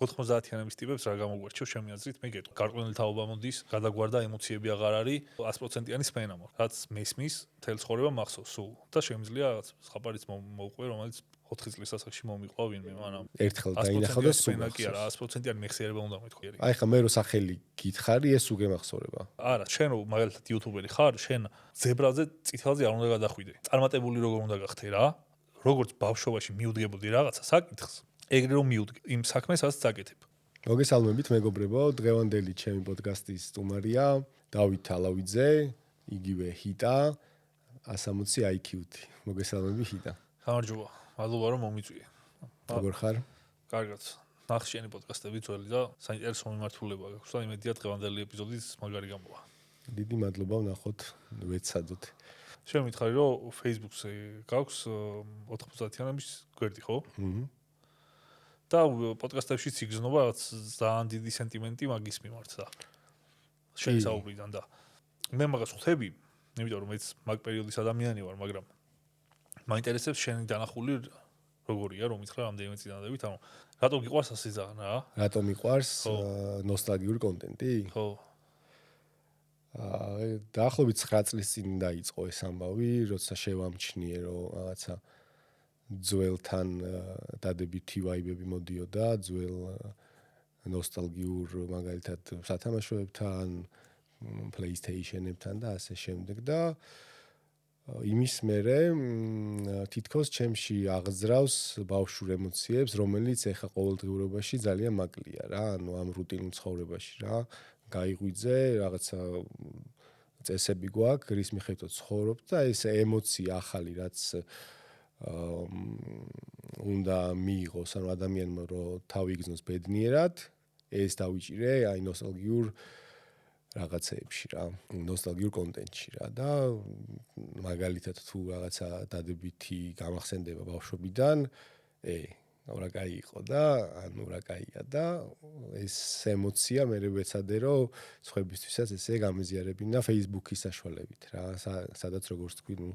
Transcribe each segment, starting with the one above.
90-იანების ტიპებს რა გამოგვარჩევ ჩემი აზრით, მე გეტყვი. გარკვეული თაობა მოდის, გადაგვარდა ემოციები აღარ არის, 100%-იანი სმენა მაქვს. რაც მესმის, თელ ცხოვრება მახსოვს სულ და შემიძლია რაღაც ხაპარიც მოვყვე, რომელიც 4 წლის ასაკში მომიყვა ვინმე, მაგრამ ერთხელ დაინახავ და სულ სმენა კი არა, 100%-იანი მეხსიერება უნდა მეთქვა. აი ხა მე რო სახელი გითხარი, ეს უგემახსოვრება. არა, შენ რო მაგალითად იუთუბერი ხარ, შენ ზებრაზე წითელზე არ უნდა გადახვიდე. წარმატებული როგორ უნდა გახდე რა? როგორც ბავშვობაში მიუდგებოდი რაღაცა საკითხს, ეგრე რომ მიუდგე იმ საქმეს, რაც წაკეთებ. მოგესალმებით, მეგობრებო, დღევანდელი ჩემი პოდკასტის სტუმარია დავით ალავიძე, იგივე ჰიტა 160 IQ-თი. მოგესალმები ჰიტა. გამარჯობა. მადლობა რომ მომიწვიე. როგორ ხარ? კარგად. ნახე შენი პოდკასტები ძველი და საინტერესო მიმართულება გაქვს და იმედია დღევანდელი ეპიზოდიც მაგარი გამოვა. დიდი მადლობა ვნახოთ, ვეცადოთ. შენ მითხარი რომ Facebook-ზე გაქვს 90-იანების გვერდი, ხო? და პოდკასტებშიც იგრძნობა რაც ძალიან დიდი სენტიმენტი მაგის მიმართ და შენი საუბრიდან და მე მაგას ხვდები, იმიტომ რომ მეც მაგ პერიოდის ადამიანი ვარ, მაგრამ მაინტერესებს შენი დანახული როგორია, რომ მითხრა რამდენიმე წინადადებით, ანუ რატომ გიყვარს ასე ძალიან რა? რატომ მიყვარს ნოსტალგიური კონტენტი? ხო. დაახლოებით 9 წლის წინ დაიწყო ეს ამბავი, როცა შევამჩნიე რომ რაღაცა ძველთან დადებითი ვაიბები მოდიოდა, ძველ ნოსტალგიურ მაგალითად სათამაშოებთან, PlayStation-ებთან და ასე შემდეგ და იმის მერე თითქოს ჩემში აღძრავს ბავშვურ ემოციებს, რომელიც ეხა ყოველდღიურობაში ძალიან მაკლია რა, ანუ ამ რუტინულ ცხოვრებაში რა. გაიღვიძე, რაღაცა წესები გვაქვს, რის მიხედვით ცხოვრობ და ეს ემოცია ახალი, რაც უნდა მიიღოს ანუ ადამიანმა რომ თავი იგრძნოს ბედნიერად, ეს დავიჭირე აი ნოსტალგიურ რაღაცეებში რა, ნოსტალგიურ კონტენტში რა და მაგალითად თუ რაღაცა დადებითი გამახსენდება ბავშვობიდან, რა კაი იყო და ანუ რა კაია და ეს ემოცია მე ვეცადე რომ სხვებისთვისაც ესე გამეზიარებინა Facebook-ის საშუალებით რა, სადაც როგორც თქვი, ნუ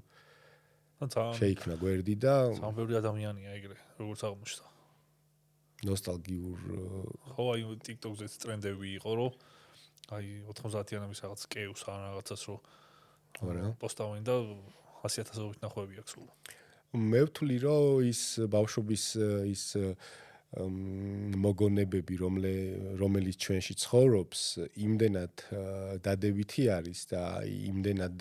შეიქმნა გვერდი და ძალიან ბევრი ადამიანია ეგრე, როგორც აღმოჩნდა. ნოსტალგიურ ხო, აი TikTok-ზეც ტრენდები იყო, რომ აი 90-იანების რაღაც კეუს ან რაღაცას რომ პოსტავენ და 100,000-ობით ნახვევები აქვს სულ. მე ვთვლი რომ ის ბავშვობის ის მოგონებები რომელიც ჩვენში ცხოვრობს იმდენად დადებითი არის და იმდენად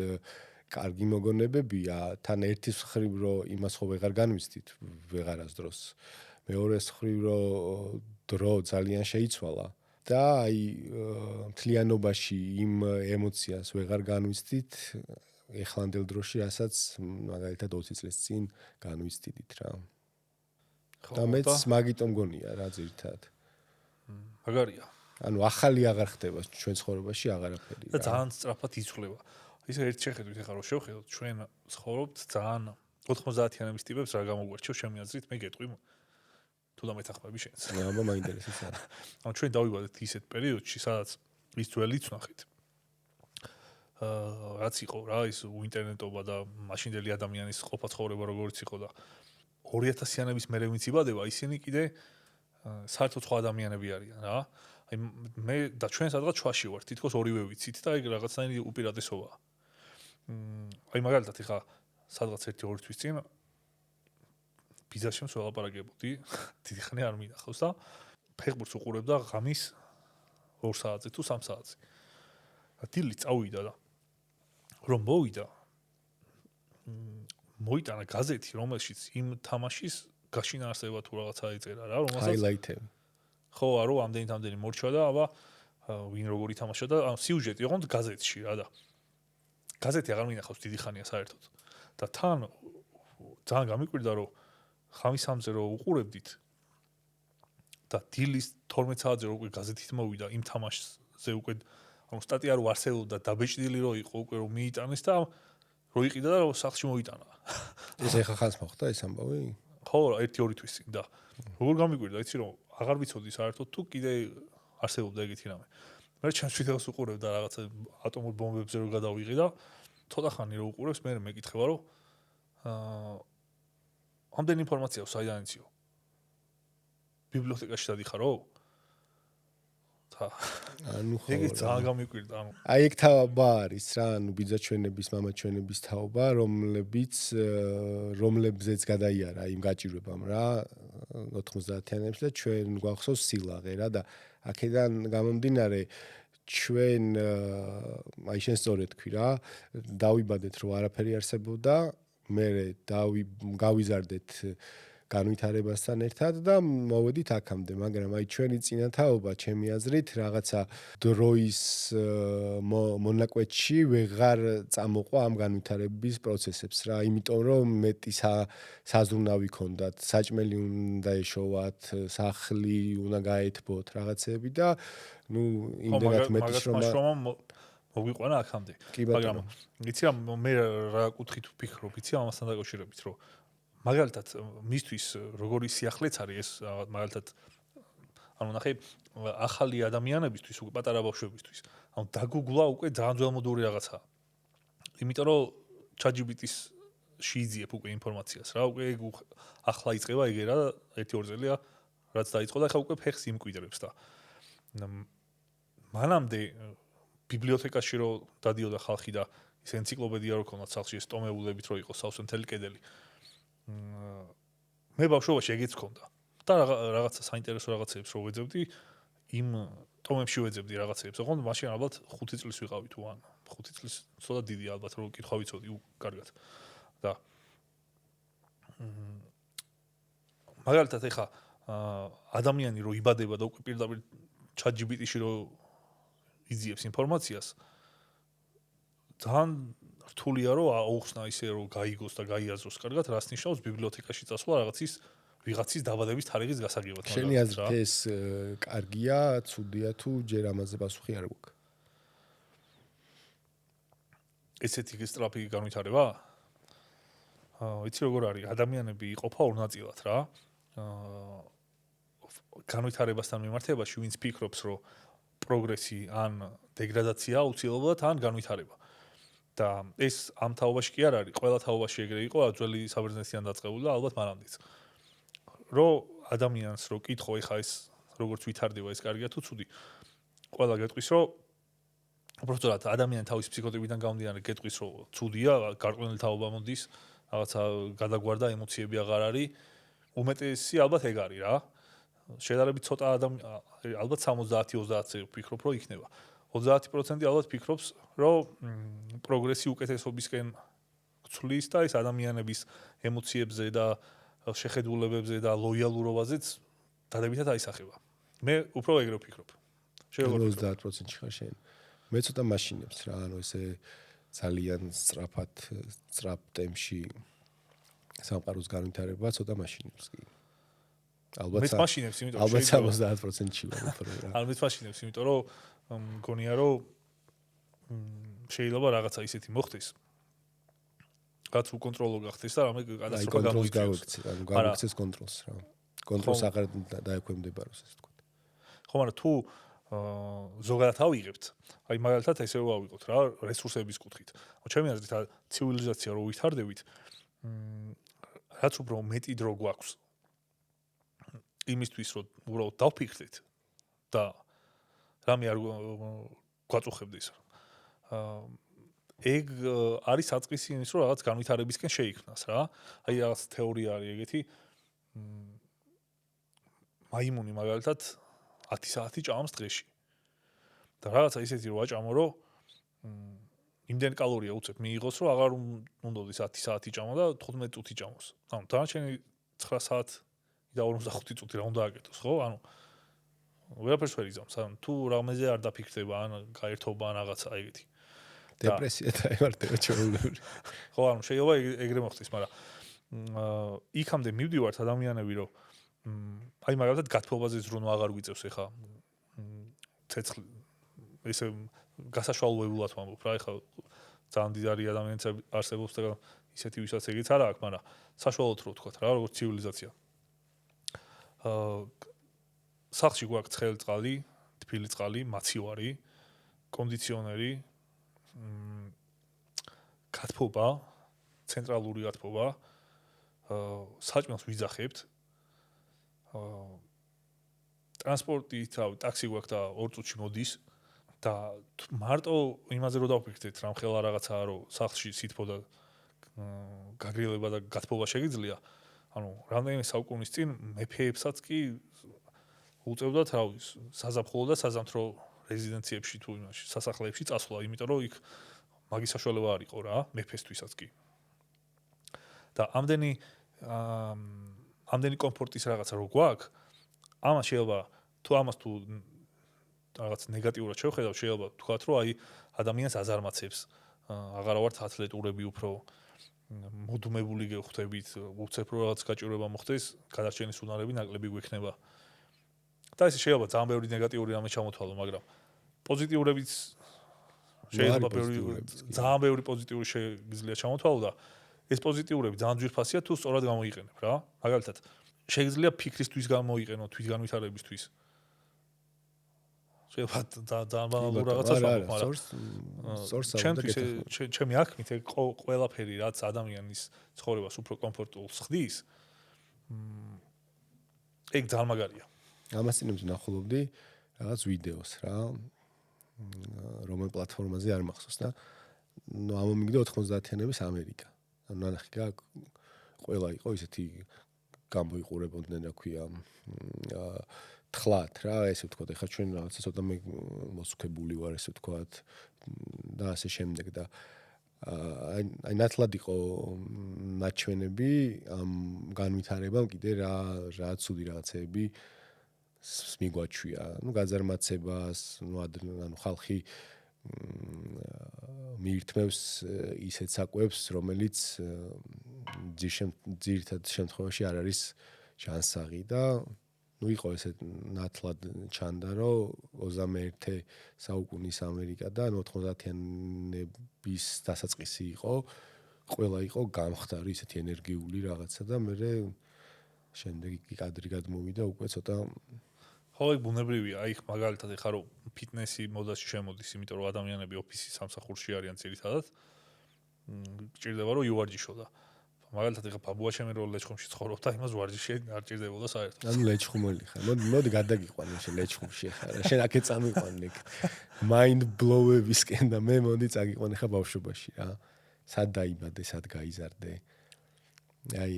კარგი მოგონებებია თან ერთის მხრივ რომ იმას ხო ვეღარ განვიცდით ვეღარას დროს მეორეს მხრივ რომ დრო ძალიან შეიცვალა და აი მთლიანობაში იმ ემოციას ვეღარ განვიცდით ეხლანდელ დროში, რასაც მაგალითად 20 წლის წინ განვიცდით რა. და მეც მაგიტომ გონია რა ძირითადად. მაგარია. ანუ ახალი აღარ ხდება ჩვენ ცხოვრებაში აღარაფერი. და ძალიან სწრაფად იცვლება. ისე ერთ შეხედვით ახლა რომ შევხედოთ, ჩვენ ცხოვრობთ ძალიან 90-იანების ტიპებს რა გამოგვარჩევ ჩემი აზრით, მე გეტყვი თუ დამეთახმები შენს. აბა მაინტერესებს რა. ანუ ჩვენ დავივადეთ ისეთ პერიოდში, სადაც ის ძველიც ვნახეთ. რაც იყო რა ის ინტერნეტობა და მაშინდელი ადამიანის ყოფა ცხოვრება როგორც იყო და 2000-იანების მერე ვინც იბადება, ისინი კიდე საერთოდ სხვა ადამიანები არიან რა. აი მე და ჩვენ სადღაც შუაში ვართ, თითქოს ორივე ვიცით და ეგ რაღაცნაირი უპირატესობაა. აი მაგალითად ეხა სადღაც 1-2 თვის წინ ბიზაშემს ველაპარაკებოდი, დიდი ხანი არ მინახავს და ფეხბურთს უყურებდა ღამის 2 საათზე თუ 3 საათზე. დილით წავიდა და რომ მოვიდა მოიტანა გაზეთი, რომელშიც იმ თამაშის გაშინაარსება თუ რაღაცა იწერა რა, რომელსაც ჰაილაითები. ხო, არო ამდენი მორჩა და აბა ვინ როგორ ითამაშა და ანუ სიუჟეტი იყო გაზეთში რა და გაზეთი აღარ მინახავს დიდი ხანია საერთოდ. და თან ძალიან გამიკვირდა რომ ხამის 3-ზე რო უყურებდით და დილის 12 საათზე რო უკვე გაზეთით მოვიდა იმ თამაშზე უკვე ანუ სტატია რო არსებობდა დაბეჭდილი რო იყო უკვე რომ მიიტანეს და რო იყიდა და რო სახლში მოიტანა. ეს ეხა ხანს მოხდა ეს ამბავი? ხო, 1-2 თვის წინ და როგორ გამიკვირდა, იცი რომ აღარ ვიცოდი საერთოდ თუ კიდე არსებობდა ეგეთი რამე. მე ჩემს ვიდეოს უყურებ და რაღაცა ატომურ ბომბებზე რო გადავიღე და ცოტა ხანი რო უყურებს, მე მეკითხება რომ ამდენი ინფორმაცია საიდან იციო? ბიბლიოთეკაში დადიხარო? ანუ ხო ეგ ძალიან გამიკვირდა, ანუ აი ეგ თაობა არის რა, ანუ ბიძაჩვენების, მამაჩვენების თაობა, რომლებზეც გადაიარა იმ გაჭირვებამ რა 90-იანებში და ჩვენ გვახსოვს სილაღე რა და აქედან გამომდინარე ჩვენ აი შენ სწორედ თქვი რა, დავიბადეთ რომ არაფერი არსებობდა, მე გავიზარდეთ განვითარებასთან ერთად და მოვედით აქამდე, მაგრამ აი ჩვენი წინათაობა, ჩემი აზრით, რაღაცა დროის მონაკვეთში ვეღარ წამოყვა ამ განვითარების პროცესებს რა, იმიტომ რომ მეტი საზრუნავი ქონდათ, საჭმელი უნდა ეშოვათ, სახლი უნდა გაეთბოთ, რაღაცეები და ნუ იმდენად მეტი შრომა მოგვიყვანა აქამდე. მაგრამ იცი რა მე რა კუთხით ვფიქრობ, იცი ამასთან დაკავშირებით, რომ მაგალითად მისთვის როგორი სიახლეც არის ეს მაგალითად ანუ ნახე ახალი ადამიანებისთვის უკვე პატარა ბავშვებისთვის ანუ დაგუგლა უკვე ძალიან ძველმოდური რაღაცაა იმიტომ რომ ChatGPT-ს შეიძიებ უკვე ინფორმაციას რა უკვე ახლა იწყება ეგ რა 1-2 წელია რაც დაიწყო და ხა უკვე ფეხს იმკვიდრებს და მანამდე ბიბლიოთეკაში რო დადიოდა ხალხი და ის ენციკლოპედია რო ქონდა სახლში ეს ტომეულებით რო იყოს სავსე მთელი კედელი მე ბავშვობაში ეგეც ქონდა და რაღაცა საინტერესო რაღაცებს რო ვეძებდი იმ ტომებში ვეძებდი რაღაცებს ოღონდ მაშინ ალბათ 5 წლის ვიყავი თუ ან 5 წლის ცოტა დიდი ალბათ რო კითხვა ვიცოდი კარგად და მაგალითად ეხა ადამიანი რო იბადება და უკვე პირდაპირ ChatGPT-ში რო იძიებს ინფორმაციას ძალიან რთულია რომ აუხსნა ისე რომ გაიგოს და გაიაზროს კარგად რას ნიშნავს ბიბლიოთეკაში წასვლა ვიღაცის დაბადების თარიღის გასაგებად შენი აზრით ეს კარგია, ცუდია თუ ჯერ ამაზე პასუხი არ გვაქვს? ესეთი სწრაფი განვითარება? იცი როგორ არის? ადამიანები იყოფა ორ ნაწილად რა. განვითარებასთან მიმართებაში ვინც ფიქრობს, რომ პროგრესი ან დეგრადაცია აუცილებლად ან განვითარება. და ეს ამ თაობაში კი არ არის, ყველა თაობაში ეგრე იყო, ძველი საბერძნეთიდან დაწყებული და ალბათ მანამდეც. რომ ადამიანს რო კითხო ეხა ეს როგორც ვითარდება ეს კარგია თუ ცუდი. ყველა გეტყვის რომ უბრალოდ ადამიანი თავის ფსიქოტიპიდან გამომდინარე გეტყვის რომ ცუდია, გარკვეული თაობა მოდის, რაღაცა გადაგვარდა ემოციები აღარ არის. უმეტესი ალბათ ეგ არის რა. შედარებით ცოტა ალბათ 70-30-ზე ვფიქრობ რომ იქნება. 30% ალბათ ფიქრობს, რომ პროგრესი უკეთესობისკენ ცვლის და ეს ადამიანების ემოციებზე და შეხედულებებზე და ლოიალურობაზეც დადებითად აისახება. მე უფრო ეგრე ვფიქრობ. შენ როგორ ვფიქრობ? 30%-ში ხარ შენ. მე ცოტა მაშინებს რა, ანუ ესე ძალიან სწრაფ ტემპში სამყაროს განვითარება ცოტა მაშინებს კი. ალბათ მაშინებს, იმიტომ რომ ალბათ 70%-ში ვარ უფრო რა. ალბათ მაშინებს, იმიტომ რომ მგონია რომ შეიძლება რაღაცა ისეთი მოხდეს. რაც უკონტროლო გახდეს და რამე კატასტროფა გამოიწვიოს. ანუ გავიქცეს კონტროლს რა. კონტროლს აღარ დაექვემდებაროს ესე ვთქვათ. ხო, მაგრამ თუ ზოგადად ავიღებთ, აი მაგალითად ესე ვავიღოთ რა, რესურსების კუთხით. ჩემი აზრით, ცივილიზაცია რო ვითარდებით, რაც უფრო მეტი დრო გვაქვს იმისთვის, რომ უბრალოდ დავფიქრდეთ და რამე არ გვაწუხებდეს. ეგ არის საწყისი იმის, რომ რაღაც განვითარებისკენ შეიქმნას რა. აი რაღაც თეორია არის ეგეთი. მაიმუნი მაგალითად 10 საათი ჭამს დღეში. და რაღაცა ისეთი რომ აჭამო, რომ იმდენ კალორია უცებ მიიღოს, რომ აღარ უნდაოდეს 10 საათი ჭამა და 15 წუთი ჭამოს. ანუ დანარჩენი 9 საათი და 45 წუთი რა უნდა აკეთოს, ხო? ანუ ვერაფერს ვერ იზამს. ანუ თუ რამეზე არ დაფიქრდება, ან გაერთობა ან რაღაცა ეგეთი. დეპრესია დაემართება ჩვეულებრივ. ხო, ანუ შეიძლება ეგრე მოხდეს, მაგრამ იქამდე მივდივართ ადამიანები, რომ აი მაგალითად გათბობაზე ზრუნვა აღარ გვიწევს ეხა. ცეცხლი ესე გასაშვალოებულად ვამბობ რა, ეხა ძალიან დიდარი ადამიანიც არსებობს და ისეთი ვისაც ეგეც არა აქვს, მაგრამ საშუალოდ რო ვთქვათ რა, როგორც ცივილიზაცია. სახლში გვაქვს ცხელი წყალი, თბილი წყალი, მაცივარი, კონდიციონერი, გათბობა, ცენტრალური გათბობა, საჭმელს ვიძახებთ. ტრანსპორტი, ტაქსი გვაქვს და 2 წუთში მოდის და მარტო იმაზე რომ დავფიქრდეთ, რამ ხელა რაღაცაა, რომ სახლში სითბო და გაგრილება და გათბობა შეგიძლია. ანუ რამდენიმე საუკუნის წინ მეფეებსაც კი უწევდათ, რა ვიცი, საზაფხულო და საზამთრო რეზიდენციებში თუ იმაში, სასახლეებში წასვლა, იმიტომ რომ იქ მაგის საშუალება არ იყო რა, მეფესთვისაც კი. და ამდენი კომფორტის რაღაცა რო გვაქვს, ამას შეიძლება თუ რაღაც ნეგატიურად შევხედავ, შეიძლება თქვათ, რომ აი ადამიანს აზარმაცებს, აღარა ვართ ათლეტურები უფრო მოდუმებული გეხვდებით, უცებ რო რაღაც გაჭირვება მოხდეს, გადარჩენის უნარები ნაკლები გვექნება. და ეს შეიძლება ძალიან ბევრი ნეგატიური რამე ჩამოთვალო, მაგრამ პოზიტიურებიც შეიძლება ძალიან ბევრი პოზიტიური შეიძლება ჩამოთვალო და ეს პოზიტიურები ძალიან ძვირფასია თუ სწორად გამოიყენებ რა. მაგალითად, შეიძლება ფიქრისთვის გამოიყენო თვითგანვითარებისთვის. შეიძლება ძალიან ბანალურ რაღაცას ვამბობ, მაგრამ ჩემთვის ჩემი აქმით ყველაფერი რაც ადამიანის ცხოვრებას უფრო კომფორტულს ხდის, ეგ ძალიან მაგარია. ამას წინებს ნახულობდი რაღაც ვიდეოს რა, რომელ პლატფორმაზე არ მახსოვს და ამომიგდა 90-იანების ამერიკა. ანუ ნახე რა, ყველა იყო ისეთი გამოიყურებოდნენ, რა ქვია, თხლად რა, ესე ვთქვათ, ეხლა ჩვენ რაღაცა ცოტა მე მოსუქებული ვარ, ესე ვთქვათ და ასე შემდეგ და აი ნათლად იყო ნაჩვენები ამ განვითარებამ კიდე რა ცუდი რაღაცეები მიგვაჩვია, ну გაძარმაცებას, ანუ ხალხი მიირთმევს ისეთ საკვებს, რომელიც ძირითად შემთხვევაში არ არის ჯანსაღი და ну იყო ესე ნათლად ჩანდა, რომ 21 საუკუნის ამერიკა და 90-იანების დასაწყისი იყო, ყველა იყო გამხდარი, ისეთი ენერგიული რაღაცა და მე შემდეგ კადრი გადმოვიდა უკვე ცოტა ხო, ეგ ბუნებრივია, აი მაგალითად ეხლა რომ ფიტნესი მოდაში შემოდის, იმიტომ რომ ადამიანები ოფისის სამსახურში არიან ძირითადად, გჭირდება რომ იوارჯიშო და მაგალითად ეხლა ბაბუა ჩემი რო ლეჩხუმში ცხოვრობდა, იმას ვარჯიში არ ჭირდებოდა საერთოდ. ანუ ლეჩხუმელი ხარ. მოდი გადაგიყვანე შენ ლეჩხუმში ხარ. შენ აქე წამიყვანე. Mind blow-ებისკენ და მე მოდი წაგიყვანე ხა ბავშვობაში რა. სად დაიბადე, სად გაიზარდე. აი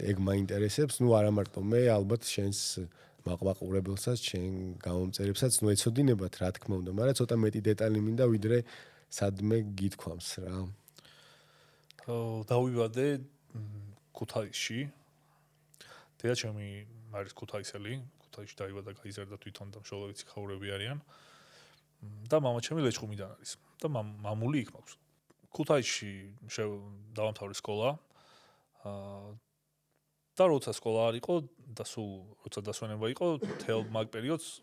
ეგ მაინტერესებს, ну არა მარტო მე, ალბათ შენს მაყურებელსაც, შენ გამომწერებსაც, ну ეცოდინებათ რა თქმა უნდა, მაგრამ ცოტა მეტი დეტალი მინდა ვიდრე სადმე გითქვამს რა. დავიბადე ქუთაისში. დედაჩემი არის ქუთაისელი, ქუთაისში დაიბადა, გაიზარდა თვითონ და მშობლებიც იქაურები არიან. და მამაჩემი ლეჩხუმიდან არის. და მამული იქ მაქვს. ქუთაისში დავამთავრე სკოლა. და როცა სკოლა არ იყო და სულ როცა დასვენება იყო, თელ მაგ პერიოდს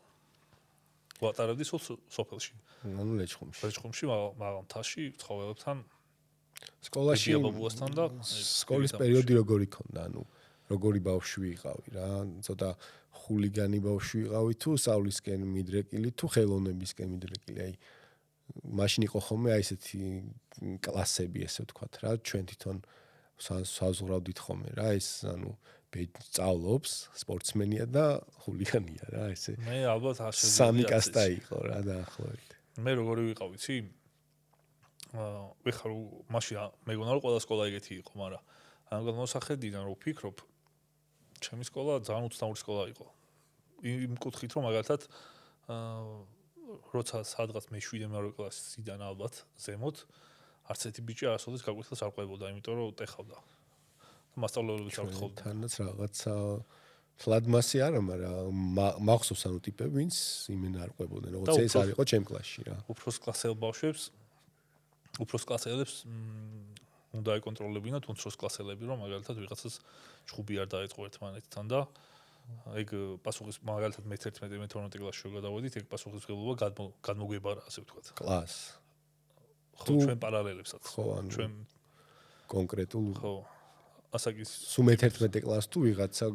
ვატარებდი სოფელში. ანუ ლეჩხუმში. ლეჩხუმში მაღალ მთაში ცხოველებთან სკოლაში ბაბუასთან და სკოლის პერიოდი როგორი ქონდა, ანუ როგორი ბავშვი იყავი რა, ცოტა ხულიგანი ბავშვი იყავი თუ სწავლისკენ მიდრეკილი თუ ხელოვნებისკენ მიდრეკილი, აი მაშინ იყო ხოლმე აი ესეთი კლასები, ესე ვთქვათ რა, ჩვენ თვითონ საზღვრავდით ხოლმე რა, ეს ანუ სწავლობს, სპორტსმენია და ხულიგანია რა, ესე. მე ალბათ ასე სამი კასტა იყო რა დაახლოებით. მე როგორი ვიყავ, იცი? ვიხარ მაშინ მეგონა რომ ყველა სკოლა ეგეთი იყო, მაგრამ ამ გამოსახედიდან რომ ვფიქრობ, ჩემი სკოლა ძალიან უცნაური სკოლა იყო. იმ კუთხით რომ მაგალითად როცა სადღაც მე 7-მე კლასიდან ალბათ ზემოთ არც ერთი ბიჭი არასოდეს გაკვეთილს არ ყვებოდა, იმიტომ რომ ტეხავდა. მასწავლებლებიც არ გთხოვდნენ. თანაც რაღაცა ფლადმასი არა, მაგრამ მახსოვს ანუ ტიპები, ვინც იმენ არ ყვებოდნენ, როგორც ეს არ იყო ჩემ კლასში რა. უფროს კლასელ ბავშვებს, უფროს კლასელებს უნდა ეკონტროლებინათ უმცროს კლასელები, რომ მაგალითად ვიღაცას ჩხუბი არ დაეწყო ერთმანეთთან და ეგ პასუხის მაგალითად მე-11-მე-12 კლასში რო გადავედით, ეგ პასუხისმგებლობა გადმოგვიბარა, ასე ვთქვათ. კლას. ხო, ჩვენ პარალელებსაც. ხო, ანუ ჩვენ კონკრეტულ ხო. ასაკის სულ მე-11 კლასს თუ ვიღაცა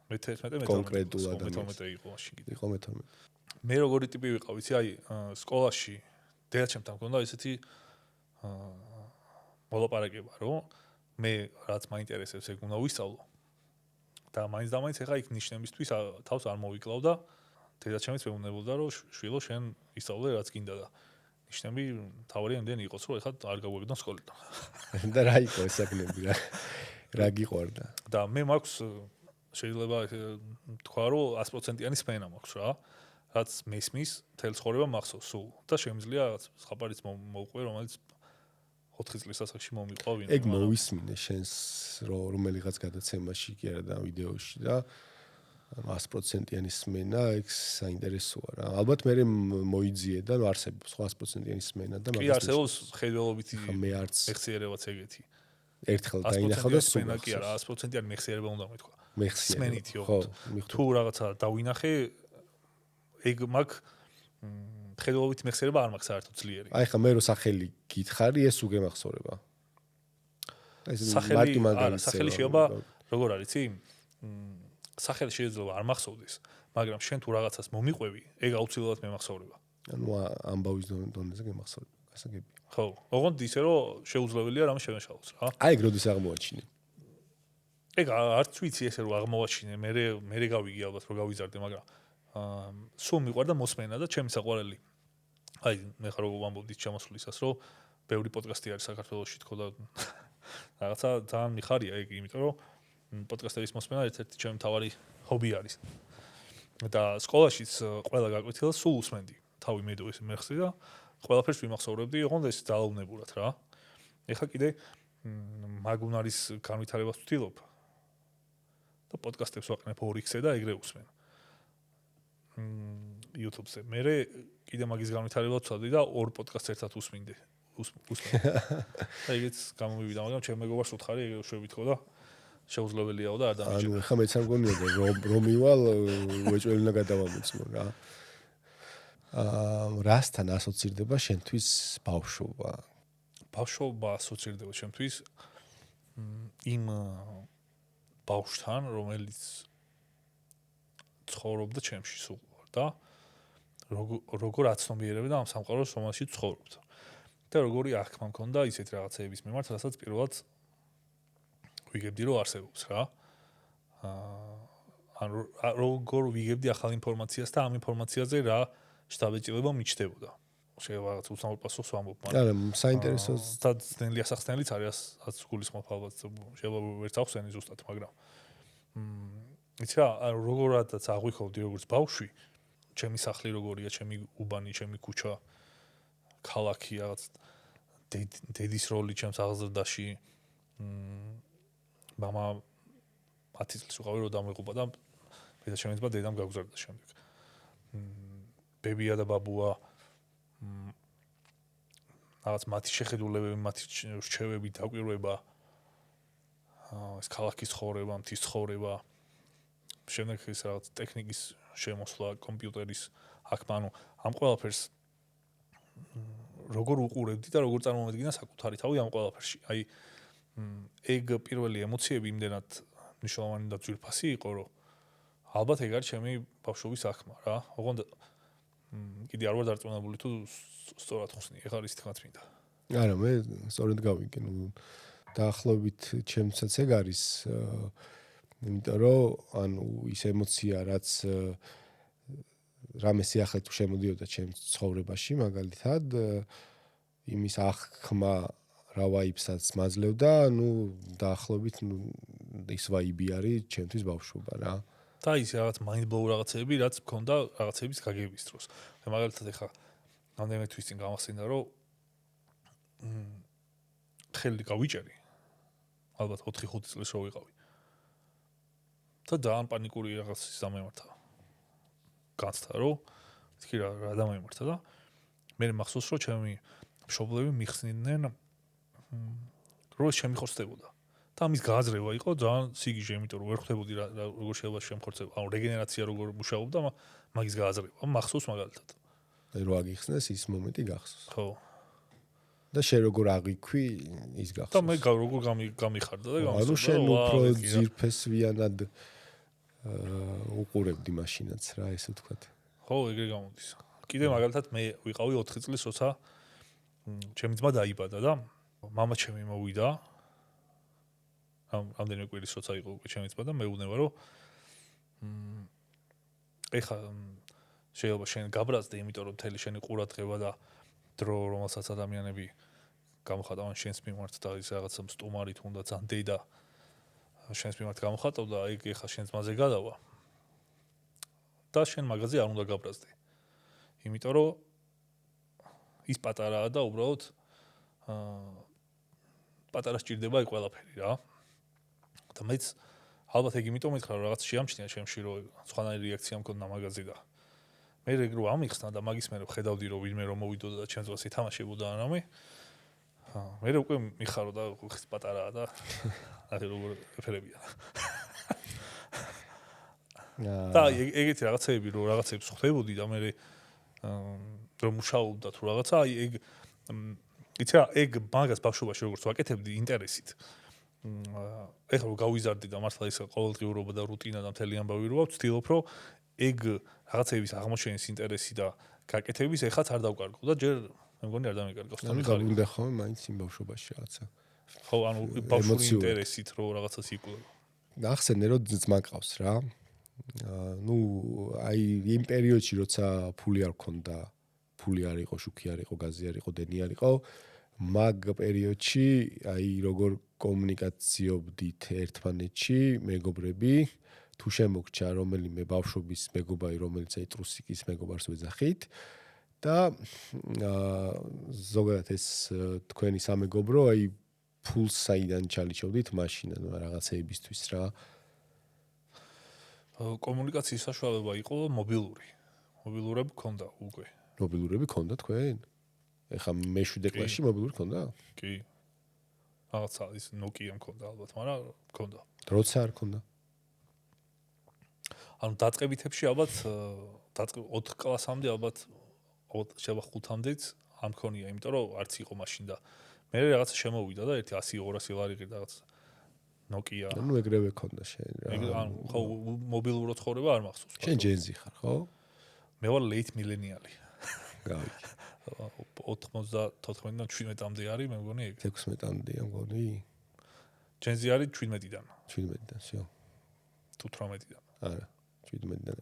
მე-11-მე კონკრეტულ ადამიანს. მე-12 იყო მაშინ კიდე. იყო მე-12. მე როგორი ტიპი ვიყავ, იცი, აი სკოლაში დედაჩემთან მქონდა ესეთი მოლაპარაკება, რომ მე რაც მაინტერესებს, ეგ უნდა ვისწავლო. და მაინც ეხა იქ ნიშნებისთვის თავს არ მოვიკლავ და დედაჩემიც მეუბნებოდა რომ შვილო შენ ისწავლე რაც კიდდა და ნიშნები თავარი იმდენი იყოს რომ ეხლა არ გაგვეგდონ სკოლიდან. და რა იყო ეს საკნები რა გიყვარდა? და მე მაქვს შეიძლება თქვა რომ 100%-იანი სმენა მაქვს რა. რაც მესმის თელ ცხოვრება მახსოვს სულ და შემიძლია რაღაც ხაპარიც მოვყვე რომელიც 4 წლის ასაკში მომიყვავინა. ეგ მოვისმინე შენს რომელიღაც გადაცემაში კი არა და ვიდეოში და 100%-იანი სმენა ეგ საინტერესოა რა. ალბათ მე მოიძიე და არსებობს 100%-იანი სმენა და მაგას კი არსებობს ხედველობითი მე არც მეხსიერებაც ეგეთი. ერთხელ დაინახავ და სულ სმენა კი არა 100%-იანი მეხსიერება უნდა მეთქვა. მეხსიერება ხო თუ რაღაცა დავინახე ეგ მაგ ხედველობითი მეხსიერება არ მაქვს საერთოდ ძლიერი. აი ხა მე რო სახელი გითხარი ეს უგემახსოვრება. სახელი შეიძლება როგორ არის იცი? სახელი შეიძლება არ მახსოვდეს, მაგრამ შენ თუ რაღაცას მომიყვევი, ეგ აუცილებლად მემახსოვრება. ანუ ამბავის დონეზე გემახსოვრება, გასაგები. ხო, ოღონდ ისე რომ შეუძლებელია რამე შემეშალოს რა. აი ეგ როდის აღმოაჩინე? ეგ არც ვიცი ესე რომ აღმოვაჩინე, მე გავიგე ალბათ რომ გავიზარდე, მაგრამ სულ მიყვარდა მოსმენა და ჩემი საყვარელი. აი, მე ხარ რომ ვამბობდით ჩამოსვლისას, რომ ბევრი პოდკასტი არის საქართველოში თქო და რაღაცა ძალიან მიხარია ეგ, იმიტომ რომ პოდკასტების მოსმენა ერთ-ერთი ჩემი მთავარი ჰობი არის. და სკოლაშიც ყველა გაკვეთილას სულ უსმენდი. თავი მედოვის მეხსი და ყველაფერს ვიმახსოვრებდი, ოღონდ ეს ძალაუნებურად რა. ეხლა კიდე მაგუნარის განვითარებას ვთვლობ. და პოდკასტებს ვაყენებ 2x-ზე და ეგრე უსმენ. YouTube-ზე. მე კიდე მაგის განვითარებას ვცადდი და 2 პოდკასტს ერთად უსმინდი. და ეგეც გამომივიდა, მაგრამ ჩემ მეგობარს უთხარი ეგ შვებით ხო და შეუძლებელიაო და არ დამიჯერა. ანუ ეხლა მეც არ მგონია რომ მივალ უეჭველინა გადავამოწმო რა. რასთან ასოცირდება შენთვის ბავშვობა? ბავშვობა ასოცირდება შენთვის იმ ბავშვთან, რომელიც ცხოვრობდა ჩემში სულ და როგორ აცნობიერებდა ამ სამყაროს, რომელშიც ცხოვრობდა. და როგორი აღქმა მქონდა ისეთ რაღაცეების მიმართ, რასაც პირველად ვიგებდი რომ არსებობს რა. ანუ როგორ ვიგებდი ახალ ინფორმაციას და ამ ინფორმაციაზე რა შთაბეჭდილება მიჩნდებოდა. შეიძლება რაღაც უცნაურ პასუხს ვამბობ, მაგრამ არა, საინტერესო და ძნელი ასახსნელიც არის, რაც გულისხმობ ალბათ, შეიძლება ვერც ახსენი ზუსტად, მაგრამ იცი რა, როგორადაც აღვიქოვდი როგორც ბავშვი, ჩემი სახლი როგორია, ჩემი უბანი, ჩემი ქუჩა, ქალაქი, რაღაც დედის როლი ჩემს აღზრდაში, მამა 10 წლის ვიყავი რომ დამეღუპა და მე და შემეცბა დედამ გაგზარდა შემდეგ. ბებია და ბაბუა რაღაც მათი შეხედულებები, მათი რჩევები, დაკვირვება, ეს ქალაქის ცხოვრება, მთის ცხოვრება, შემდეგ ის რაღაც ტექნიკის შემოსვლა, კომპიუტერის აღქმა, ანუ ამ ყველაფერს როგორ უყურებდი და როგორ წარმოვედგინა საკუთარი თავი ამ ყველაფერში. აი ეგ პირველი ემოციები იმდენად მნიშვნელოვანი და ძვირფასი იყო, რომ ალბათ ეგ არის ჩემი ბავშვობის აღქმა რა. ოღონდ კიდე არ ვარ დარწმუნებული თუ სწორად ხსნი, ეხლა ის თქმაც მინდა. არა, მე სწორედ გავიგე, დაახლოებით ჩემსაც ეგ არის, იმიტომ რომ ანუ ის ემოცია, რაც რამე სიახლე თუ შემოდიოდა ჩემს ცხოვრებაში, მაგალითად, იმის აღქმა რა ვაიბსაც მაძლევდა, დაახლოებით ის ვაიბი არის ჩემთვის ბავშვობა რა. და ის რაღაც mind blow რაღაცები, რაც მქონდა რაღაცების გაგების დროს. მაგალითად ეხლა რამდენიმე თვის წინ გამახსენდა, რომ ხელი გავიჭერი. ალბათ 4-5 წლის რო ვიყავი. და ძალიან პანიკური რაღაცის დამემართა. განცდა, რომ თქვი რა დამემართა და მე მახსოვს, რომ ჩემი მშობლები მიხსნიდნენ რომ შემიხორცდებოდა. და ამის გააზრება იყო ძალიან სიგიჟე, იმიტომ რომ ვერ ხვდებოდი როგორ შეიძლება შემხორცება. ანუ რეგენერაცია როგორ მუშაობდა, მაგის გააზრება. მახსოვს მაგალითად. აი რო აგიხსნეს ის მომენტი გახსოვს. ხო. და შე როგორ აღიქვი ის გახსოვს. და მე როგორ გამიხარდა და გამოსწორდა. ანუ შენ უფრო ძირფესვიანად უყურებდი მაშინაც რა, ესე ვთქვათ. ხო, ეგრე გამოდის. კიდე მაგალითად მე ვიყავი 4 წლის, როცა ჩემი ძმა დაიბადა და მამა ჩემი მოვიდა. რამდენიმე კვირის როცა იყო უკვე ჩემი ძმა და მეუბნება რომ ეხა შეიძლება შენ გაბრაზდე, იმიტომ რომ მთელი შენი ყურადღება და დრო, რომელსაც ადამიანები გამოხატავენ შენს მიმართ და ის რაღაცა სტუმარი თუნდაც ან დედა შენს მიმართ გამოხატავდა, აი ეხლა შენ ძმაზე გადავა. და შენ მაგაზე არ უნდა გაბრაზდე. იმიტომ რომ ის პატარაა და უბრალოდ პატარა სჭირდება აი ყველაფერი რა. და მეც ალბათ ეგ იმიტომ მითხრა რომ რაღაც შეამჩნია ჩემში რომ სხვანაირი რეაქცია მქონდა მაგაზე და მე ეგ რო ამიხსნა და მაგის მე ხედავდი რომ ვინმე რომ მოვიდოდა და ჩემს ძმას ითამაშებოდა რამე მე უკვე მიხარო და ხის პატარაა და აი როგორ ეფერებია. და ეგეთი რაღაცეები რომ რაღაცებს ხვდებოდი და მე რომ მუშაობდა თუ რაღაცა აი ეგ იცი რა ეგ მაგას ბავშვობაში როგორც ვაკეთებდი ინტერესით ეხლა რომ გავიზარდი და მართლა ის ყოველდღიურობა და რუტინა და მთელი ამბავი რო ვცდილობ რომ ეგ რაღაცეების აღმოჩენის ინტერესი და გაკეთების ეხაც არ დავკარგო და ჯერ მე მგონი არ დამეკარგავს და მიხარი უნდა ხოლმე მაინც იმ ბავშვობაში რაღაცა ხო ანუ ბავშვური ინტერესით რო რაღაცას იკვლევ ახსენე რომ ძმა ყავს რა ну აი იმ პერიოდში როცა ფული არ ქონდა ფული არ იყო შუქი არ იყო გაზი არ იყო დენი არ იყო მაგ პერიოდში აი როგორ კომუნიკაციობდით ერთმანეთში მეგობრები თუ შემოგჩა რომელიმე ბავშვობის მეგობარი რომელიც აი ტრუსიკის მეგობარს ვეძახით და ზოგადად ეს თქვენი სამეგობრო აი ფულს საიდან ჩალიჩობდით მაშინ ანუ რაღაცეებისთვის რა კომუნიკაციის საშუალება იყო მობილურები ქონდა უკვე მობილურები ქონდა თქვენ ეხა მე-7 კლასში მობილური ქონდა კი რაღაცა ის Nokia მქონდა ალბათ მაგრამ ქონდა როცა არ ქონდა ანუ დაწყებითებში ალბათ 4 კლასამდე ალბათ შეიძლება 5-მდეც ამ ქონია იმიტომ რომ არც იყო მაშინ და მე რაღაცა შემოვიდა და ერთი 100-200 ლარი რაღაც Nokia ну ეგრევე ქონდა შენ რა ანუ ხო მობილური ცხოვრება არ მახსოვს შენ ჯენზი ხარ ხო მე ვარ late millennial-ი გავიქი 94-დან 17-მდე არის მე მგონი ეგ 16-მდეა მგონი ჯენზი არის 17-დან 17-დან всё თუ 18-დან არა 17-დან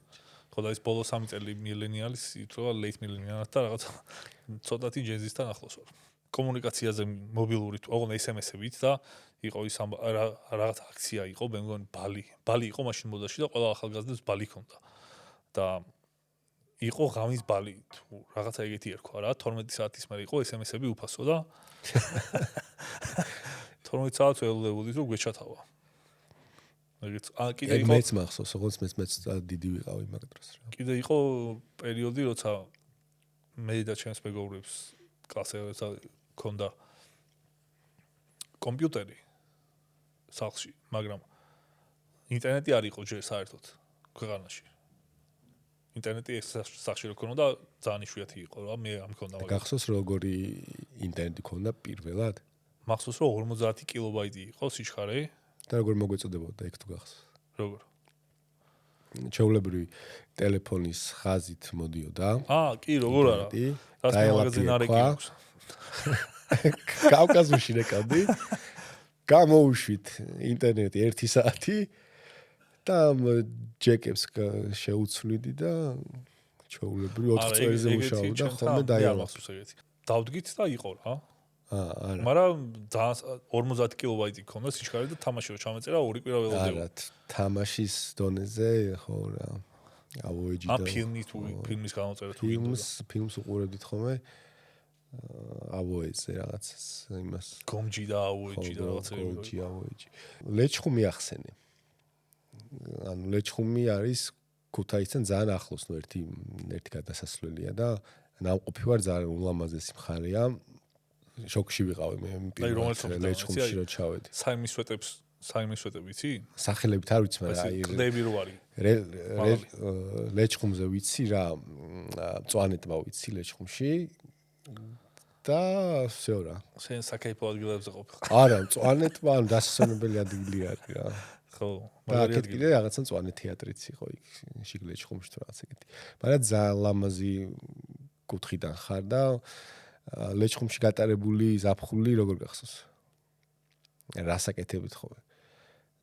ხო და ის ბოლო 3 წელი millennial-ის ითქვა late millennial და რაღაც ცოტათი ჯენზისთან ახლოს ვარ კომუნიკაციაზე მობილური ოღონდ SMS-ებით და იყო ის რაღაც აქცია იყო მე მგონი ბალი იყო მაშინ მოდაში და ყველა ახალგაზრდებს ბალი ქონდა და იყო ღამის ბალი თუ რაღაცა ეგეთი ერქვა რა 12 საათის მერე იყო SMS-ები უფასო და 12 საათს ველოდებოდი რომ გვეჩათავა ეგეც კიდე იყო მეც მახსოვს ოღონდ მეც დიდი ვიყავი მაგ დროს რა კიდე იყო პერიოდი როცა მე და ჩემს მეგობრებს კლასელებს ქონდა კომპიუტერი სახლში მაგრამ ინტერნეტი არ იყო ჯერ საერთოდ ქვეყანაში ინტერნეტი სახში რო ქონოდა ძალიან იშვიათი იყო რა მე ამ ქონდა მაგრამ გახსოვს როგორი ინტერნეტი ქონდა პირველად მახსოვს რომ 50 კილობაიტი იყო სიჩქარე და როგორ მოგვეწოდებოდა ეგ თუ გახსოვს როგორ ჩაულებრივი ტელეფონის ხაზით მოდიოდა კი როგორ არა რას მაგაზინ არ ეკითხავს კავკასიაში რეკავდი გამოუშვით ინტერნეტი 1 საათი და ჯეკებს შეუცვლიდი და ჩაულებრივი 4 წელზე მუშაობდა და ხოლმე დაიწყოს ეგეთი დავდგით და იყო რა არა მაგრამ 50 კილობაიტი ქონდა სიჩქარე და თამაში რო ჩამეწერა ორი კვირა ველოდებოდა არა თამაშის დონეზე ხო რა ავოეჯი და ფილმის გამოწერა თუ ფილმს უყურებდით ხოლმე ავოეჯზე რაღაცას იმას გომჯი და ავოეჯი და რაღაცეები ლეჩხუმი ახსენე ანუ ლეჩხუმი არის ქუთაისთან ძალიან ახლოს ნუ ერთი გადასასვლელია და ნამყოფი ვარ ძალიან ულამაზესი მხარეა შოკში ვიყავი მე პირველად ლეჩხუმში რო ჩავედი საიმისვეტები ვიცი სახელებით არ ვიცი მაგრამ აი კლები რო არის ლეჩხუმზე ვიცი რა მწვანეთმა ვიცი ლეჩხუმში და всё რა შენ საკაიფო ადგილებზე ყოფილ არა მწვანეთმა ანუ დასასვენებელი ადგილი არის რა ხო და აქეთ კიდე რაღაცა მწვანე თეატრიც იყო იქ შიგლეჩხუმში თუ რაღაც ეგეთი მაგრამ ძალიან ლამაზი კუთხიდან ხარ და ლეჩხუმში გატარებული ზაფხული როგორ გახსოვს რასაკეთებით ხოლმე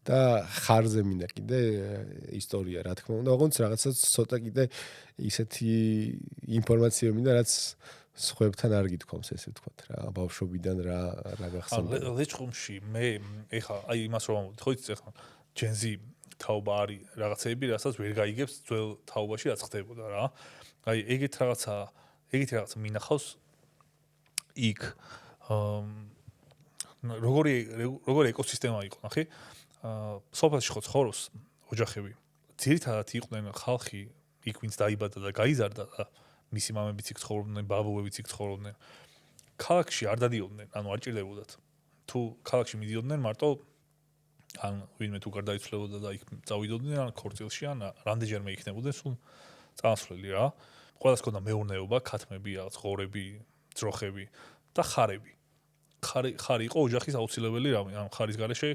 და ხარზე მინდა კიდე ისტორია, რა თქმა უნდა, ოღონდ რაღაცა ცოტა კიდე ისეთი ინფორმაცია მინდა, რაც სხვებთან არ გითქვამს, ესე ვთქვათ რა, ბავშვობიდან რა გახსენდა. ლეჩხუმში მე ეხა აი იმას რომ ამბობთ, ხო იცი ეხა ჯენზი თაობა არის რაღაცეები, რასაც ვერ გაიგებს ძველ თაობაში რაც ხდებოდა რა. აი ეგეთი რაღაცა მინახავს იქ როგორი ეკოსისტემა იყო, ნახე? სოფელში ხო ცხოვრობს ოჯახები. ძირითადად იყვნენ ხალხი, იქ ვინც დაიბადა და გაიზარდა და მისი მამებიც იქ ცხოვრობდნენ, ბაბუებიც იქ ცხოვრობდნენ. ქალაქში არ დადიოდნენ, ანუ არ ჭირდებოდათ. თუ ქალაქში მიდიოდნენ, მარტო ან ვინმე თუ გარდაიცვლებოდა და იქ წავიდოდნენ, ან ქორწილში, ან რამდენჯერმე იქნებოდნენ სულ წამსვლელი რა. ყველას ჰქონდა მეურნეობა, ქათმები, რაღაც ღორები, ძროხები და ხარები. ხარი იყო ოჯახის აუცილებელი რამე, ან ხარის გარეშე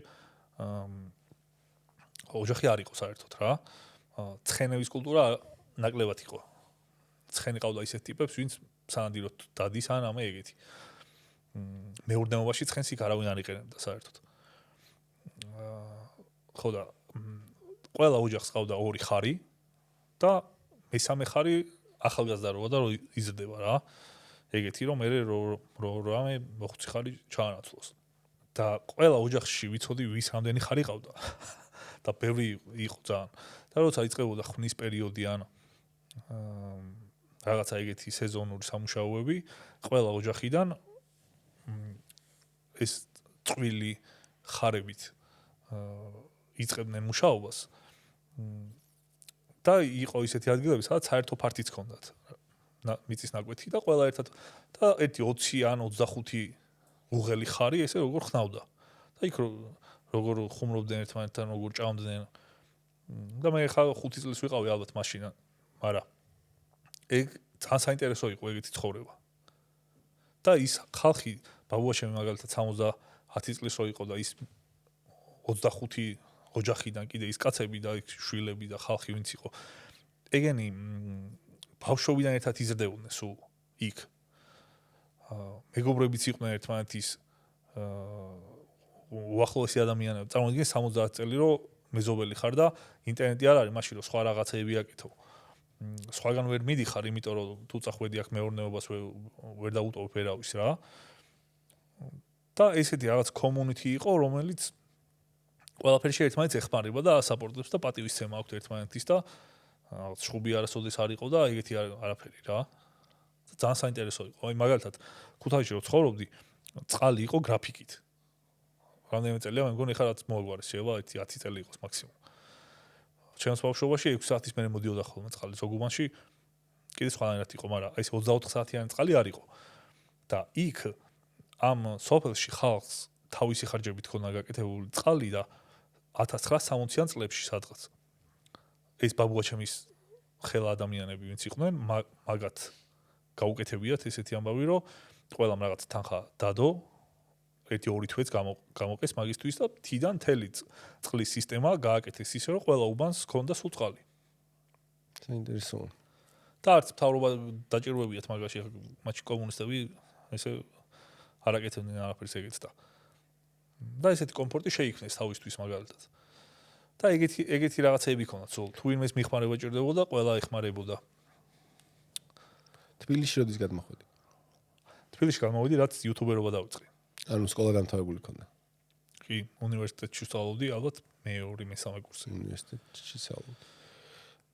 ოჯახი არ იყო საერთოდ რა. ცხენების კულტურა ნაკლებად იყო. ცხენი ყავდა ისეთ ტიპებს, ვინც სანადიროდ დადის ან ამე ეგეთი. მეურნეობაში ცხენს იქ არავინ არ იყენებდა საერთოდ. ხო და ყველა ოჯახს ყავდა ორი ხარი და მესამე ხარი ახალგაზრდა როა და იზრდება რა. ეგეთი რომ მე რამე მოხუცი ხარი ჩაანაცვლოს. და ყველა ოჯახში ვიცოდი ვის რამდენი ხარი ყავდა. და ბევრი იყო ძალიან. და როცა იწყებოდა ხვნის პერიოდი ან რაღაცა ეგეთი სეზონური სამუშაოები, ყველა ოჯახიდან ეს წვილი ხარებით იწყებდნენ მუშაობას. და იყო ისეთი ადგილები, სადაც საერთო ფართიც ჰქონდათ. მიწის ნაკვეთი და ყველა ერთად და ერთი 20 ან 25 უღელი ხარი ესე როგორ ხნავდა. და იქ როგორ ხუმრობდნენ ერთმანეთთან, როგორ ჭამდნენ. და მე ხა 5 წელს ვიყავი ალბათ მაშინ, მაგრამ ეგ ძალიან საინტერესო იყო ეგეთი ცხოვრება. და ის ხალხი, ბაბუაშემი მაგალითად 70 წლის რო იყო და ის 25 ოჯახიდან კიდე ის კაცები და ის შვილები და ხალხი ვინც იყო. ეგენი ბავშვობიდან ერთად იზრდებოდნენ სულ იქ. მეგობრებიც იყვნენ ერთმანეთის უახლოესი ადამიანები. წარმოგიდგენ 70 წელი რომ მეზობელი ხარ და ინტერნეტი არ არის, მაშინ რომ სხვა რაღაცეები აკეთო. სხვაგან ვერ მიდიხარ, იმიტომ რომ თუ წახვედი აქ მეურნეობას ვერ დაუტოვებ ვერავის რა. და ესეთი რაღაც community იყო, რომელიც ყველაფერში ერთმანეთს ეხმარება და ასაპორტებს და პატივისცემა აქვს ერთმანეთის და რაღაც შხუბი არასოდეს არ იყო და ეგეთი არაფერი რა. ძალიან საინტერესო იყო. აი მაგალითად ქუთაისში რო ცხოვრობდი, წყალი იყო გრაფიკით. რამდენიმე წელია მე მგონი ხა რაც მოაგვარეს, შეიძლება 10 წელი იყოს მაქსიმუმ. ჩემს ბავშვობაში 6 საათის მერე მოდიოდა ხოლმე წყალი ზოგუბანში. კიდე სხვანაირად იყო, მაგრამ აი ეს 24 საათიანი წყალი არ იყო. და იქ ამ სოფელში ხალხს თავისი ხარჯებით ქონა გაკეთებული წყალი და 1960-იან წლებში სადღაც ეს ბაბუაჩემის ხელა ადამიანები ვინც იყვნენ, მაგათ გაუკეთებიათ ესეთი ამბავი, რომ ყველამ რაღაც თანხა დადო, 1-2 თვეც გამოყეს მაგისთვის და თიდან თელი წყლის სისტემა გააკეთეს ისე, რომ ყველა უბანს ჰქონდა სულ წყალი. საინტერესოა. და არც მთავრობა დაჭირვებიათ მაგაში, მათი კომუნისტები ესე არ აკეთებდნენ არაფერს ეგეც და ესეთი კომფორტი შეიქმნეს თავისთვის მაგალითად. და ეგეთი რაღაცეები ქონდათ სულ. თუ ვინმეს მიხმარება ჭირდებოდა, ყველა ეხმარებოდა. თბილისში როდის გადმოხვედი? თბილისში გამოვიდი, რაც იუთუბერობა დავიწყე. ანუ სკოლა დამთავრებული ქონდა. კი, უნივერსიტეტში ვსწავლობდი, ალბათ მე-2 მე-3 კურსი. უნივერსიტეტში ვსწავლობდი.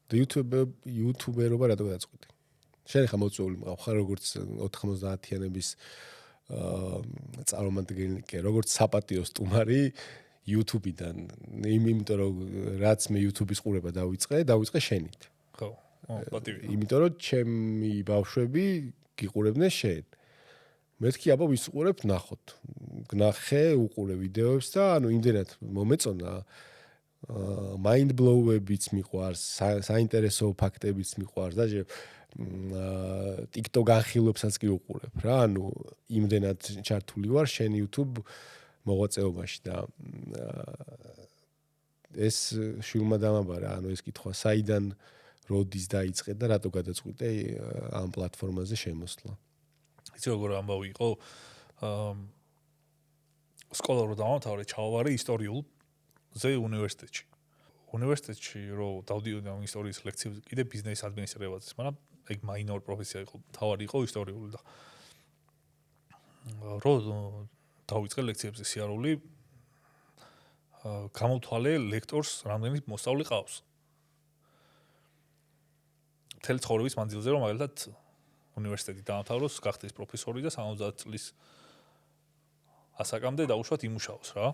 და იუთუბერობა რატო გადაწყვეტი? შენ ხა მოწვეული მყავ, როგორც 90-იანების წარმომადგენელი, როგორც საპატიო სტუმარი YouTube-დან. იმიტომ რომ რაც მე YouTube-ის ყურება დავიწყე შენით. ხო, პატივი. იმიტომ რომ ჩემი ბავშვები გიყურებდნენ შენ. მეთქი აბა ვის უყურებ ნახოთ. გნახე, უყურე ვიდეოებს და ანუ იმდენად მომეწონა mind blow-ებიც მიყვარს, საინტერესო ფაქტებიც მიყვარს და TikTok განხილვებსაც კი უყურებ რა, ანუ იმდენად ჩართული ვარ შენ YouTube მოღვაწეობაში და ეს შვილმა დამაბარა, ანუ ეს კითხვა საიდან როდის დაიწყე და რატო გადაწყვიტე ამ პლატფორმაზე შემოსვლა? იცი როგორ ამბავი იყო? სკოლა რო დავამთავრე, ჩავავარე ისტორიულ ზე უნივერსიტეტში. უნივერსიტეტში რო დავდიოდი ამ ისტორიის ლექციებზე, კიდე ბიზნეს ადმინისტრირებაზე, მაგრამ ეგ მაინორ პროფესია იყო, თავარი იყო ისტორიული და რო დავიწყე ლექციებზე სიარული, გამოვთვალე ლექტორს რამდენი მოსწავლე ყავს. მთელი ცხოვრების მანძილზე რომ მაგალითად უნივერსიტეტი დაამთავროს, გახდეს პროფესორი და 70 წლის ასაკამდე დაუშვათ იმუშაოს რა.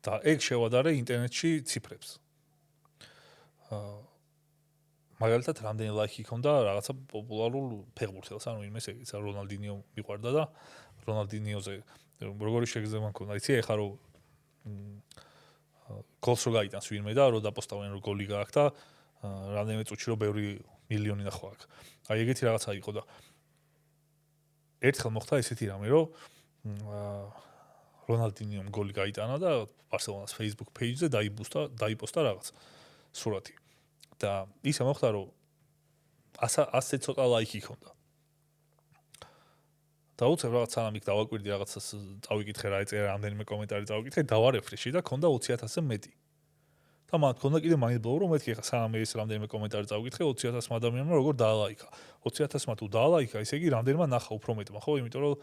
და ეგ შევადარე ინტერნეტში ციფრებს. მაგალითად რამდენი ლაიქი ჰქონდა რაღაცა პოპულარულ ფეხბურთელს, ანუ იმეს ეგეც რონალდინიო მიყვარდა და რონალდინიოზე როგორი შეგრძნება მქონდა, იცი ეხლა რომ გოლს რო გაიტანს ვინმე და რო დაპოსტავენ რომ გოლი გააკ და რამდენიმე წუთში რომ ბევრი მილიონი ნახვა აქვს. აი ეგეთი რაღაცა იყო და ერთხელ მოხდა ესეთი რამე რომ რონალდინიომ გოლი გაიტანა და ბარსელონას Facebook page-ზე დაიპოსტა რაღაც სურათი. და ისე მოხდა რომ 100 ცოტა ლაიქი ჰქონდა. და უცებ რაღაც სანამ იქ დავაკვირდი რაღაცას წავიკითხე რა ეწერა რამდენიმე კომენტარი წავიკითხე დავარეფრეში და ქონდა 20,000-ზე მეტი. და მან ქონდა კიდე მაინც ბლოუ რომ მეთქი ხა სანამ ეს რამდენიმე კომენტარი წავიკითხე 20,000 ადამიანმა როგორ დაალაიქა. 20,000-მა თუ დაალაიქა, ისე იგი რამდენმა ნახა უფრო მეტმა, ხო? იმიტომ რომ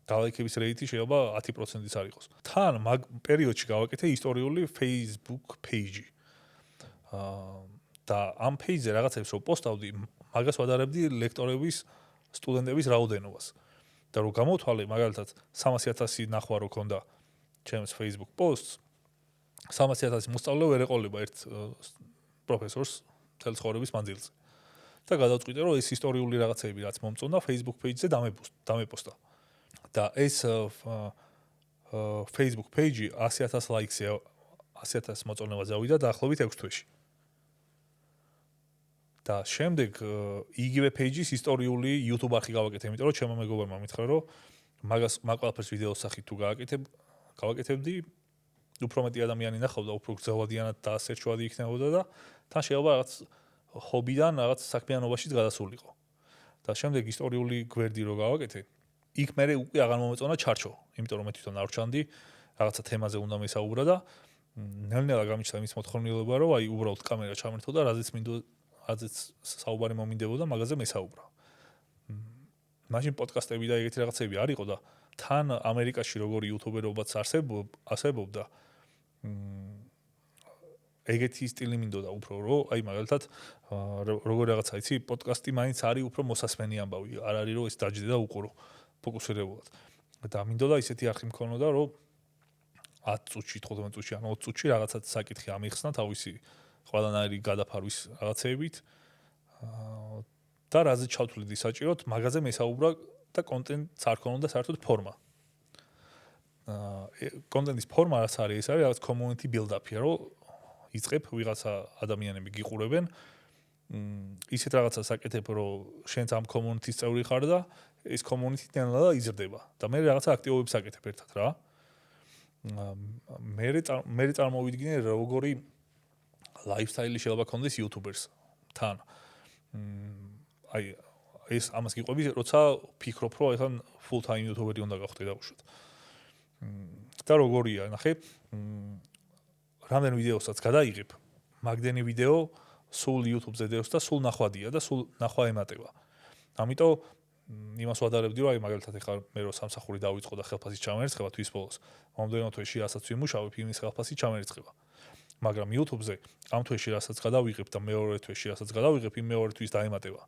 დალაიქების რეიტი შეიძლება 10%-იც არ იყოს. თან მაგ პერიოდში გავაკეთე ისტორიული Facebook page. და ამ page-ზე რაღაცებს რო პოსტავდი, მაგას ვადარებდი ლექტორების, სტუდენტების რაოდენობას. და რო გამოვთვალე, მაგალითად 300,000 ნახვა რო ქონდა ჩემს Facebook posts, 300,000 მოსწავლე ვერ ეყოლება ერთ პროფესორს მთელი ცხოვრების მანძილზე. და გადავწყვიტე, რომ ეს ისტორიული რაღაცები, რაც მომწონდა, Facebook page-ზე დამეპოსტა. და ეს Facebook page 100,000 ლაიქზე, 100,000 მოწონებაზე ავიდა დაახლოებით 6 თვეში. და შემდეგ იგივე page-ის ისტორიული YouTube არხი გავაკეთე, იმიტომ რომ ჩემმა მეგობარმა მითხრა, რომ მაგ ყველაფერს ვიდეოს სახით თუ გავაკეთებდი, უფრო მეტი ადამიანი ნახავდა, უფრო გრძელვადიანად და ასერჩვადი იქნებოდა და თან შეიძლება რაღაც ჰობიდან რაღაც საქმიანობაშიც გადასულიყო. და შემდეგ ისტორიული გვერდი რო გავაკეთე, იქ მე უკვე აღარ მომეწონა ჩარჩო, იმიტომ რომ მე თვითონ არ ვჩანდი, რაღაცა თემაზე უნდა მესაუბრა და ნელ-ნელა გამიჩნდა იმის მოთხოვნილება, რომ აი უბრალოდ კამერა ჩამერთო და რაზეც საუბარი მომინდებოდა, მაგაზე მესაუბრა. მაშინ პოდკასტები და ეგეთი რაღაცები არ იყო და თან ამერიკაში როგორი იუთუბერობაც არსებობდა, ეგეთი სტილი მინდოდა უფრო, რომ აი მაგალითად როგორი რაღაცა იცი, პოდკასტი მაინც არის უფრო მოსასმენი ამბავი, არ არის რომ ეს დაჯდე და უყურო ფოკუსირებულად. და მინდოდა ისეთი არხი მქონოდა, რომ 10 წუთში, 15 წუთში, ან 20 წუთში რაღაცა საკითხი ამიხსნა თავისი ყველანაირი გადაფარვის რაღაცეებით და რაზე ჩავთვლიდი საჭიროდ, მაგაზე მესაუბრა და კონტენტს არ ქონოდა საერთოდ ფორმა. კონტენტის ფორმა რაც არის, ეს არის რაღაც community build-up-ია, რომ იწყებ ვიღაცა ადამიანები გიყურებენ, ისეთ რაღაცას აკეთებ, რომ შენც ამ community-ის წევრი ხარ და ეს community ნელა იზრდება და მე რაღაცა აქტივობებს აკეთებ ერთად რა. მე წარმოვიდგინე როგორი lifestyle შეიძლება კონდეს YouTubers თან. აი ეს ამას გიყვები, როცა ფიქრობ, რომ ახლა full time YouTuber-ი უნდა გავხდე დაუშვათ. და როგორია, ნახე, რამდენ ვიდეოსაც გადაიღებ, მაგდენი ვიდეო სულ YouTube-ზე დევს და სულ ნახვადია და სულ ნახვა ემატება. ამიტომ იმას ვადარებდი, რომ აი მაგალითად ახლა მე რო სამსახური დავიწყო და ხელფასი ჩამერცხება თვის ბოლოს, მომდევნო თვეში რასაც ვიმუშავებ, იმის ხელფასი ჩამერცხება. მაგრამ YouTube-ზე ამ თვეში რასაც გადავიღებ და მეორე თვეში რასაც გადავიღებ, იმ მეორე თვის დაემატება.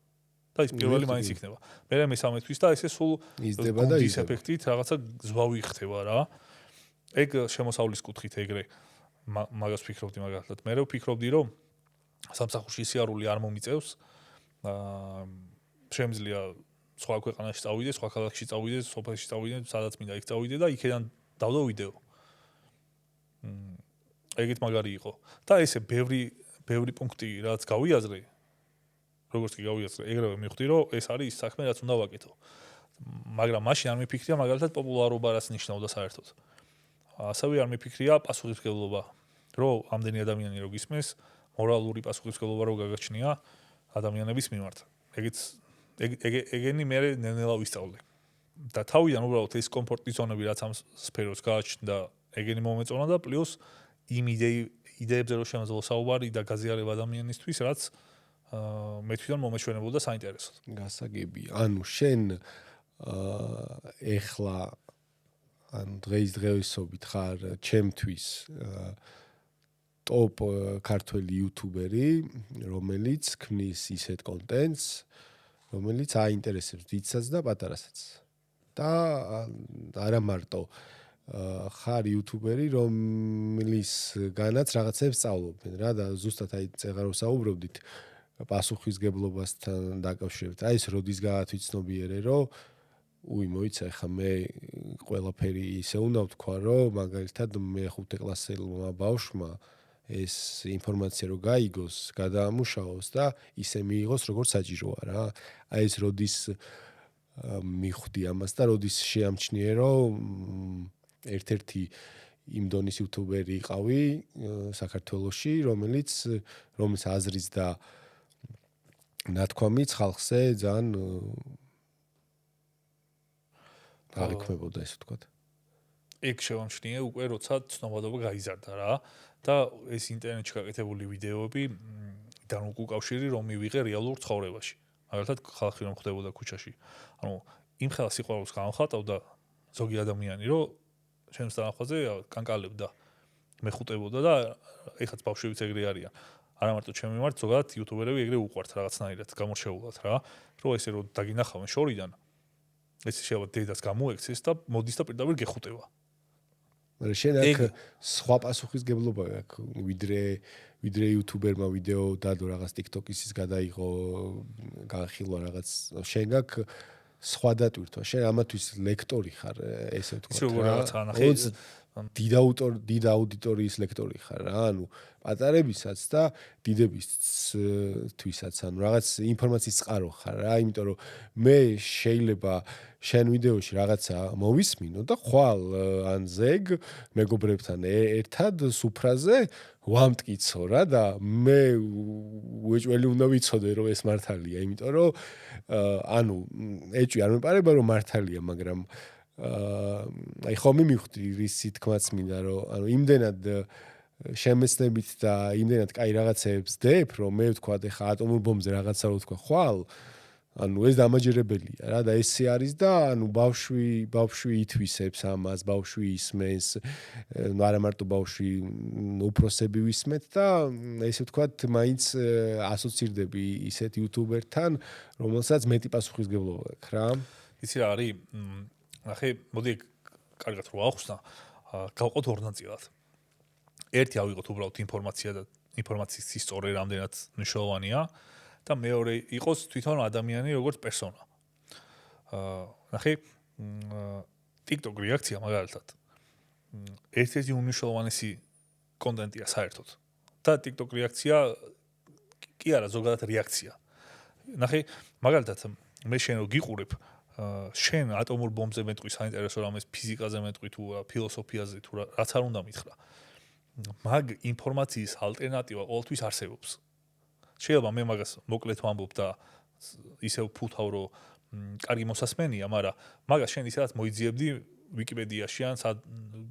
და ის პირველი მაინც იქნება. მე მესამე თვის და ესე სულ იზრდება და ის ეფექტით რაღაცა ზვავი ხდება რა. ეგ შემოსავლის კუთხით ეგრე მაგას ვფიქრობდი მაგალითად. მე ვფიქრობდი, რომ სამსახურში სიარული არ მომიწევს. შემიძლია სხვა ქვეყანაში წავიდე, სხვა ქალაქში წავიდე, სოფელში წავიდე, სადაც მინდა იქ წავიდე და იქიდან დავდო ვიდეო. ეგეთ მაგარი იყო. და ესე ბევრი პუნქტი რაც გავიაზრე, როგორც კი გავიაზრე, ეგრევე მივხვდი, რომ ეს არის ის საქმე, რაც უნდა ვაკეთო. მაგრამ მაშინ არ მიფიქრია მაგალითად პოპულარობა რაც ნიშნავდა საერთოდ. ასევე არ მიფიქრია პასუხისმგებლობა, რომ ამდენი ადამიანი რო გისმენს, მორალური პასუხისმგებლობა რო გაგაჩნია ადამიანების მიმართ. ეგენი მე ნელა ვისწავლე. და თავიდან უბრალოდ ეს კომფორტის ზონები რაც ამ სფეროს გააჩნდა ეგენი მომეწონა და პლუს იმ იდეებზე რომ შემოძლო საუბარი და გაზიარება ადამიანისთვის რაც მე თვითონ მომეჩვენებოდა საინტერესოდ. გასაგები. ანუ შენ ეხლა ან დღეისობით ხარ ჩემთვის ტოპ ქართველი იუთუბერი, რომელიც ქმნის ისეთ კონტენტს, რომელიც აინტერესებს დიდსაც და პატარასაც. და არა მარტო ხარ იუთუბერი, რომლის განაც რაღაცებს სწავლობენ რა და ზუსტად აი წეღარ ვსაუბრობდით პასუხისგებლობასთან დაკავშირებით. აი ეს როდის გაათვიცნობიერე, რომ მოიცა ხა მე ყველაფერი ისე უნდა ვთქვა, რომ მაგალითად მე 5 კლასელმა ბავშვმა ეს ინფორმაცია რო გაიგოს, გადაამუშავოს და ისე მიიღოს, როგორც საჭიროა რა. აი ეს როდის მიხვდი ამას და როდის შეამჩნიე, რომ ერთ-ერთი იმ დონის იუთუბერი იყავი საქართველოში, რომლის აზრის და ნათქვამიც ხალხზე ძალიან აღიქმებოდა ესე ვთქვათ. ეგ შევამჩნიე უკვე როცა ცნობადობა გაიზარდა რა და ეს ინტერნეტში გაკეთებული ვიდეოები დან უკავშირი რომ მივიღე რეალურ ცხოვრებაში. მაგალითად ხალხი რომ ხდებოდა ქუჩაში. ანუ იმ ხელა სიყვარულს განხატავდა ზოგი ადამიანი რომ ჩემს თანახმაზე კანკალებდა მეხუტებოდა და ეხაც ბავშვებიც ეგრე არიან. არა მარტო ჩემი მიმართ, ზოგადად იუთუბერები ეგრე უყვართ რაღაცნაირად გამორჩეულად რა. რომ ესე რომ დაგინახავენ შორიდან ეს შეიძლება დედას გამოექცეს და მოდის და პირდაპირ გეხუტება. მაგრამ შენ აქ სხვა პასუხისგებლობა აქვს ვიდრე იუთუბერმა ვიდეო დადო რაღაც TikTok-ის გადაიღო განხილვა რაღაც შენ გაქვს სხვა დატვირთვა შენ ამათვის ლექტორი ხარ ესე ვთქვათ დიდ აუდიტორიის ლექტორი ხარ რა ანუ პატარებისაც და დიდებისთვისაც ანუ რაღაც ინფორმაციის წყარო ხარ რა იმიტომ რომ მე შეიძლება შენ ვიდეოში რაღაცა მოვისმინო და ხვალ ან ზეგ მეგობრებთან ერთად სუფრაზე ვამტკიცო რა და მე უეჭველი უნდა ვიცოდე რომ ეს მართალია იმიტომ რომ ანუ ეჭვი არ მეპარება რომ მართალია მაგრამ აი ხომ მივხვდი რის თქმაც მინდა რომ ანუ იმდენად შემეცნებით და იმდენად კაი რაღაცებს დებ რომ მე ვთქვა ეხა ატომურ ბომბზე რაღაცა რო ვთქვა ხვალ ანუ ეს დამაჯერებელია რა და ესე არის და ანუ ბავშვი ითვისებს ამას ბავშვი ისმენს ნუ არა მარტო ბავშვი უფროსები ვისმენთ და ესე ვთქვათ მაინც ასოცირდები ისეთ იუთუბერთან რომელსაც მეტი პასუხისგებლობა აქვს რა იცი რა არის ნახე მოდი კარგად რო ახსნა გავყოთ ორ ნაწილად ერთი ავიღოთ უბრალოდ ინფორმაცია და ინფორმაციის ისტორია რამდენად მნიშვნელოვანია და მეორე იყოს თვითონ ადამიანი როგორც პერსონა. ნახე TikTok რეაქცია მაგალითად ერთ-ერთი უნიშნულოვანესი კონტენტია საერთოდ. და TikTok რეაქცია კი არა ზოგადად რეაქცია. ნახე მაგალითად მე შენ რო გიყურებ შენ ატომურ ბომბზე მეტყვი საინტერესო რამეს ფიზიკაზე მეტყვი თუ ფილოსოფიაზე თუ რაც არ უნდა მითხრა. მაგ ინფორმაციის ალტერნატივა ყოველთვის არსებობს. შეიძლება მე მაგას მოკლედ ვამბობ და ისევ ფუთავ რომ კარგი მოსასმენია, მაგრამ მაგას შენ ისედაც მოიძიებდი ვიკიპედიაში ან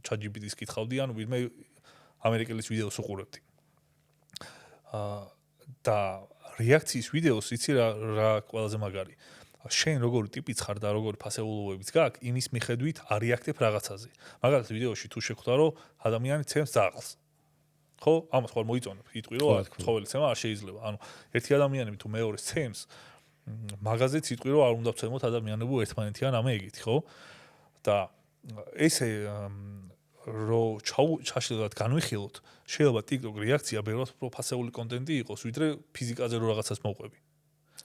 ChatGPT-ს კითხავდი ან ვინმე ამერიკელის ვიდეოს უყურებდი. და რეაქციის ვიდეოს იცი რა ყველაზე მაგარი. შენ როგორი ტიპიც ხარ და როგორი ფასეულობებიც გაქვს, იმის მიხედვით არეაქტებ რაღაცაზე. მაგალითად ვიდეოში თუ შეხვდა რომ ადამიანი ცემს ძაღლს ხო? ამას ხარ მოიწონებ. იტყვი რომ ცხოველი ცემა არ შეიძლება. ანუ ერთი ადამიანი თუ მეორეს ცემს, მაგაზეც იტყვი რომ არ უნდა ვცემოთ ადამიანებო ერთმანეთიან ამე ეგეთი, ხო? და ესე რომ ჩაშლილად განვიხილოთ, შეიძლება TikTok რეაქცია ბევრად უფრო ფასეული კონტენტი იყოს, ვიდრე ფიზიკაზე რო რაღაცას მოვყვები.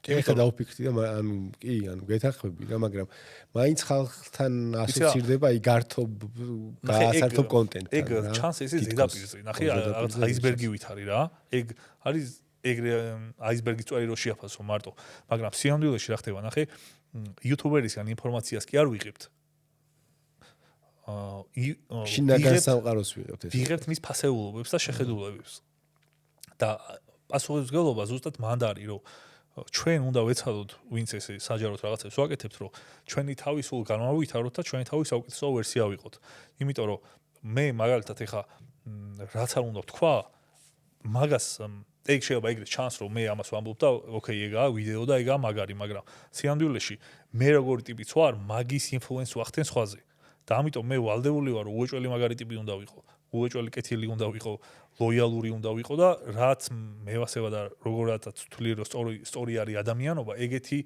ეხლა დავფიქრდი და ანუ კი, ანუ გეთახმები რა, მაგრამ მაინც ხალხთან ასოცირდება აი გართობ გაასართობ კონტენტთან. ეგ ჩანს ესე ზედაპირზე. ნახე, რაღაც აისბერგივით არის რა. ეგ არის ეგრე აისბერგის წვერი რო შეაფასო მარტო. მაგრამ სიამდვილეში რა ხდება, ნახე, იუთუბერისგან ინფორმაციას კი არ ვიღებთ. შინაგან სამყაროს ვიღებთ ეს. ვიღებთ მის ფასეულობებს და შეხედულებებს. და პასუხისმგებლობა ზუსტად მანდ არის, რომ ჩვენ უნდა ვეცადოთ ვინც ესე საჯაროდ რაღაცებს ვაკეთებთ რომ ჩვენი თავი სულ განვავითაროთ და ჩვენი თავი საუკეთესო ვერსია ვიყოთ იმიტომ რომ მე მაგალითად ეხა რაც არ უნდა ვთქვა მაგას ეგ შეიძლება ეგრე ჩანს რომ მე ამას ვამბობ და ოკეი ეგაა ვიდეო და ეგაა მაგარი მაგრამ სინამდვილეში მე როგორი ტიპიც ვარ მაგის ინფლუენს ვახდენ სხვაზე და ამიტომ მე ვალდებული ვარ რომ უეჭველი მაგარი ტიპი უნდა ვიყო უეჭველი კეთილი უნდა ვიყო ლოიალური უნდა ვიყო და რაც მე ვასება და როგორადაც თვლი რომ სწორი არის ადამიანობა ეგეთი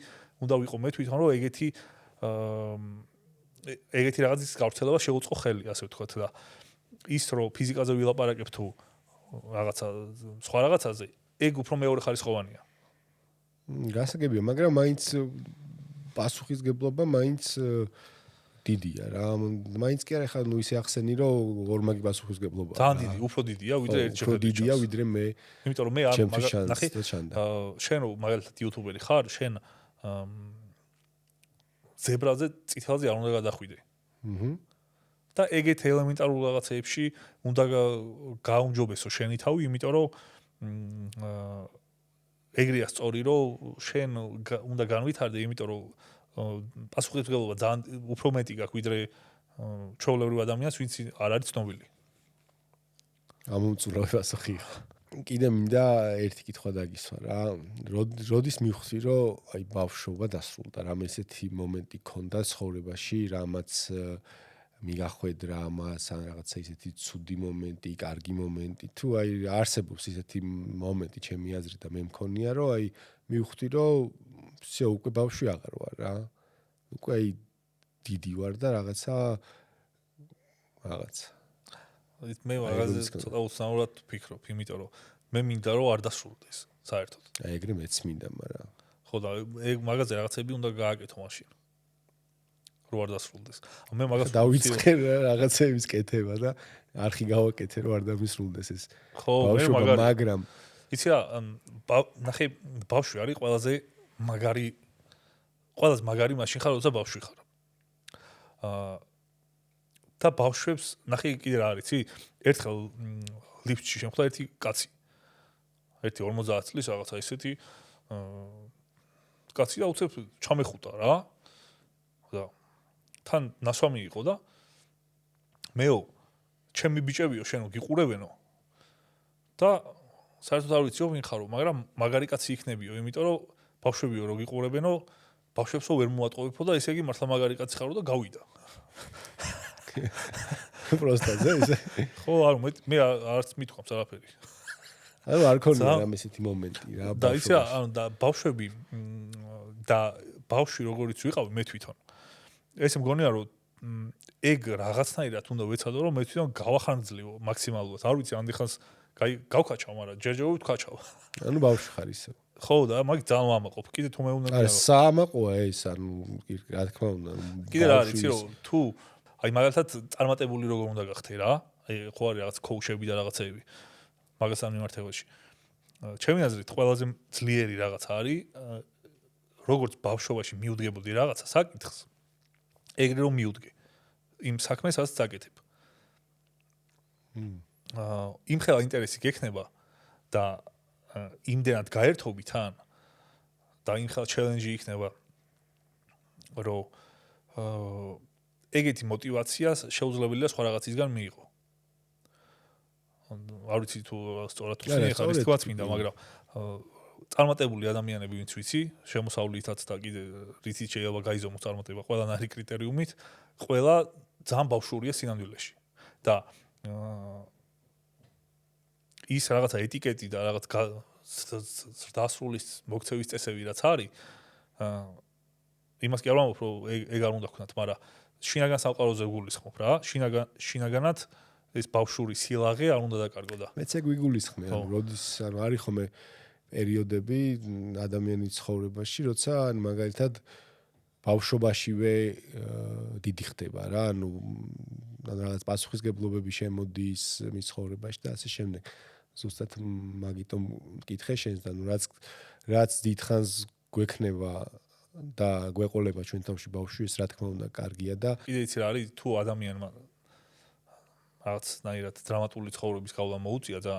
უნდა ვიყო მე თვითონ რომ ეგეთი რაღაცის გავრცელება შეუწყო ხელი ასე ვთქვათ და ის რომ ფიზიკაზე ვილაპარაკებ თუ რაღაცა სხვა რაღაცაზე ეგ უფრო მეორე ხარისხოვანია გასაგებია მაგრამ მაინც პასუხისგებლობა მაინც დიდია რა მაინც კი არა ხა ნუ ისე ახსენი რომ ორმაგი პასუხისგებლობა ძალიან დიდი უფრო დიდია ვიდრე ერთ შეხედვით დიდია ვიდრე მე იმიტომ რომ მე არ ნახე შენ რომ მაგალითად იუთუბერი ხარ შენ ზებრაზე წითელზე არ უნდა გადახვიდე და ეგეთ ელემენტარულ რაღაცეებში უნდა გაუმჯობესო შენი თავი იმიტომ რომ ეგრეა სწორი რომ შენ უნდა განვითარდე იმიტომ რომ პასუხისმგებლობა ძალიან უფრო მეტი გაქვს ვიდრე ჩვეულებრივ ადამიანს ვინც არ არის ცნობილი ამომწურავი პასუხი კიდე მინდა ერთი კითხვა დაგისვა რა როდის მივხვდი რომ აი ბავშვობა დასრულდა რამე ესეთი მომენტი ქონდა ცხოვრებაში რამაც მიგახვედრა ამას ან რაღაცა ისეთი ცუდი მომენტი, კარგი მომენტი თუ აი არსებობს ისეთი მომენტი ჩემი აზრით და მე მქონია რომ აი მივხვდი რომ всё უკვე ბავშვი აღარ ვარ რა. უკვე აი დიდი ვარ და რაღაცა მე მაგაზე ცოტა უცნაურად ვფიქრობ, იმიტომ რომ მე მინდა რომ არ დასრულდეს საერთოდ. აი ეგრე მეც მინდა, მაგრამ ხო და ეგ მაგაზე რაღაცები უნდა გააკეთო მაშინ. რო არ დასრულდეს. მე მაგას დავიწყე რაღაცების კეთება და არხი გავაკეთე რომ არ დამისრულდეს ეს. ხო, მაგრამ იცი რა, ნახე ბავშვი არის ყველაზე მაგარი მაშინ ხარ, როცა ბავშვი ხარ. და ბავშვებს ნახე კიდე რა არის, იცი? ერთხელ ლიფტში შემხვდა ერთი კაცი. ერთი 50 წლის რაღაცა ისეთი კაცი და უცებ ჩამეხუტა რა. და თან ნასვამი იყო და მეო ჩემი ბიჭებიო შენო გიყურებენო და საერთოდ არ ვიციო ვინ ხარო მაგრამ მაგარი კაცი იქნებიო იმიტომ რომ ბავშვებიო რო გიყურებენო ბავშვებსო ვერ მოატყობებო და ესე იგი მართლა მაგარი კაცი ხარო და გავიდა პროსტაზე ესე ხო არა მე არც მithქვამს არაფერი ანუ არ ქონია რამე ესეთი მომენტი რა და იცი რა ანუ და ბავშვები და ბავშვი როგორიც ვიყავი მე თვითონ ესე მგონია რომ ეგ რაღაცნაირად უნდა ვეცადო რომ მე თვითონ გავახანძლიო მაქსიმალურად არ ვიცი ამდენ ხანს გავკაჩავ მაგრამ ჯერჯერობით ვკაჩავ ანუ ბავშვი ხარ ისე ხო და მაგ ძალიან ვამაყობ კიდე თუ მე უნდა არა საამაყოა ეს ანუ რა თქმა უნდა კიდე რა არის იცი რომ თუ აი მაგალითად წარმატებული როგორ უნდა გახდე რა აი ხო არის რაღაც კოუჩები და რაღაცეები მაგასთან მიმართებაში ჩემი აზრით ყველაზე ძლიერი რაღაცა არის როგორც ბავშვობაში მიუდგებოდი რაღაცა საკითხს ეგრე რომ მიუდგე იმ საქმეს რაც წაკეთებ. იმ ხელა ინტერესი გექნება და იმდენად გაერთობი თან და იმ ხელა ჩელენჯი იქნება რომ ეგეთი მოტივაცია შეუძლებელია სხვა რაღაცისგან მიიღო. არ ვიცი თუ სწორად თუ ხარ ის თქვაც მინდა მაგრამ წარმატებული ადამიანები ვინც ვიცი შემოსავლითაც და კიდე რითიც შეიძლება გაიზომოს წარმატება ყველანაირი კრიტერიუმით ყველა ძალიან ბავშვურია სინამდვილეში და ის რაღაცა ეტიკეტი და რაღაც დასრულის მოქცევის წესები რაც არის იმას კი არ ვამბობ რომ ეგ არ უნდა ქნათ მაგრამ შინაგან სამყაროზე გულისხმობ რა შინაგანად ეს ბავშვური სილაღე არ უნდა დაკარგო და მეც ეგ ვიგულისხმე ანუ როდის ანუ არის ხოლმე პერიოდები ადამიანის ცხოვრებაში, როცა ან მაგალითად ბავშვობაშივე დიდი ხდება რა, ანუ რაღაც პასუხისგებლობები შემოდის მის ცხოვრებაში და ასე შემდეგ. ზუსტად მაგიტომ მკითხე შენს და ანუ რაც დიდხანს გვექნება და გვეყოლება ჩვენ თავში ბავშვი ეს რა თქმა უნდა კარგია და კიდე იცი რა არის თუ ადამიანმა რაღაცნაირად დრამატული ცხოვრების გავლა მოუწია და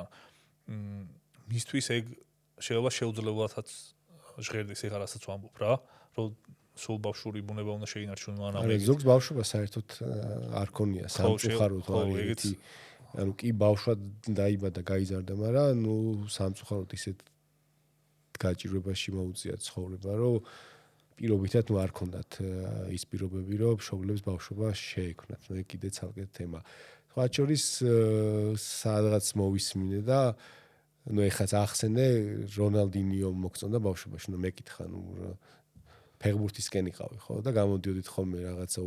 მისთვის ეგ შეიძლება შეუძლებელადაც ჟღერდეს ეხლა რასაც ვამბობ რა, რომ სულ ბავშვური ბუნება უნდა შეინარჩუნო ან არა, ზოგს ბავშვობა საერთოდ არ ქონია სამწუხაროდ არის ერთი, ანუ კი ბავშვად დაიბადა, გაიზარდა, მაგრამ სამწუხაროდ ისეთ გაჭირვებაში მოუწია ცხოვრება, რომ პირობითად არ ქონდათ ის პირობები, რომ მშობლებს ბავშვობა შეექმნათ. მე კიდე ცალკე თემა. სხვა შორის სადღაც მოვისმინე და ეხაც ახსენე რონალდინიო მოგწონდა ბავშვობაში, მეკითხა, ფეხბურთისკენ იყავი, ხო? და გამოდიოდით ხოლმე რაღაცა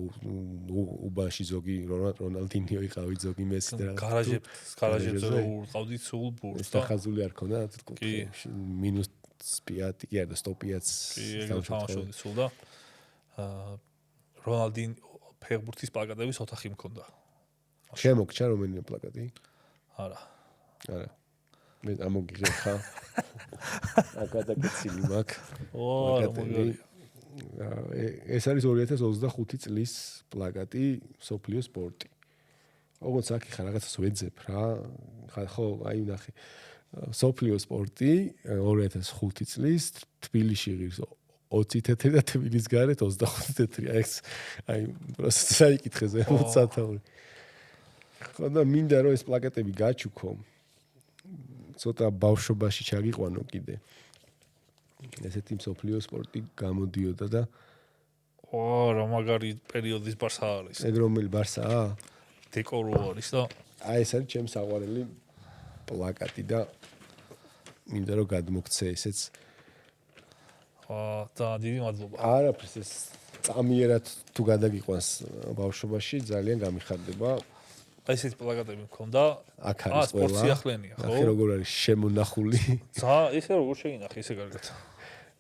უბანში ზოგი რონალდინიო იყავით, ზოგი მესი და გარაჟებზე რომ უყავდით სულ ბურთს და ხაზული არ ქონდა, მინუს 5 კი არა, 105-ს თამაშობდი სულ და რონალდინ ფეხბურთის პლაკატების ოთახი მქონდა. შემოგჭა რომელია პლაკატი? არა. არა. მე ამოგიღებ ხა. აკადაკიცილი მაქვს. ეს არის 2025 წლის პლაკატი სოფლიო სპორტი. ოღონდ აქ ხა რაღაცას ვეძებ რა. ხო, აი ნახე. სოფლიო სპორტი 2005 წლის თბილისში ღირს 20 თეთრი და თბილის გარეთ 25 თეთრი. აი პროცესი საიკითხე ზემოთ სათაური. ხო და მინდა რომ ეს პლაკატები გაჩუქო. ცოტა ბავშვობაში ჩაგიყვანო კიდე. ესეთი სოფლიო სპორტი გამოდიოდა და რა მაგარი პერიოდის ბარსა არის. ეგ რომელი ბარსაა? დეკორო არის და აი ეს არის ჩემს საყვარელი პლაკატი და მინდა რომ გადმოგცე ესეც. და დიდი მადლობა. არაფერს ეს წამიერად თუ გადაგიყვანს ბავშვობაში ძალიან გამიხარდება. აი ესეთი პლაკატები მქონდა. აქ არის ყველა. სპორტ სიახლენია, ხო? ახლა როგორ არის შემონახული. ესე როგორ შეინახე, ესე კარგად.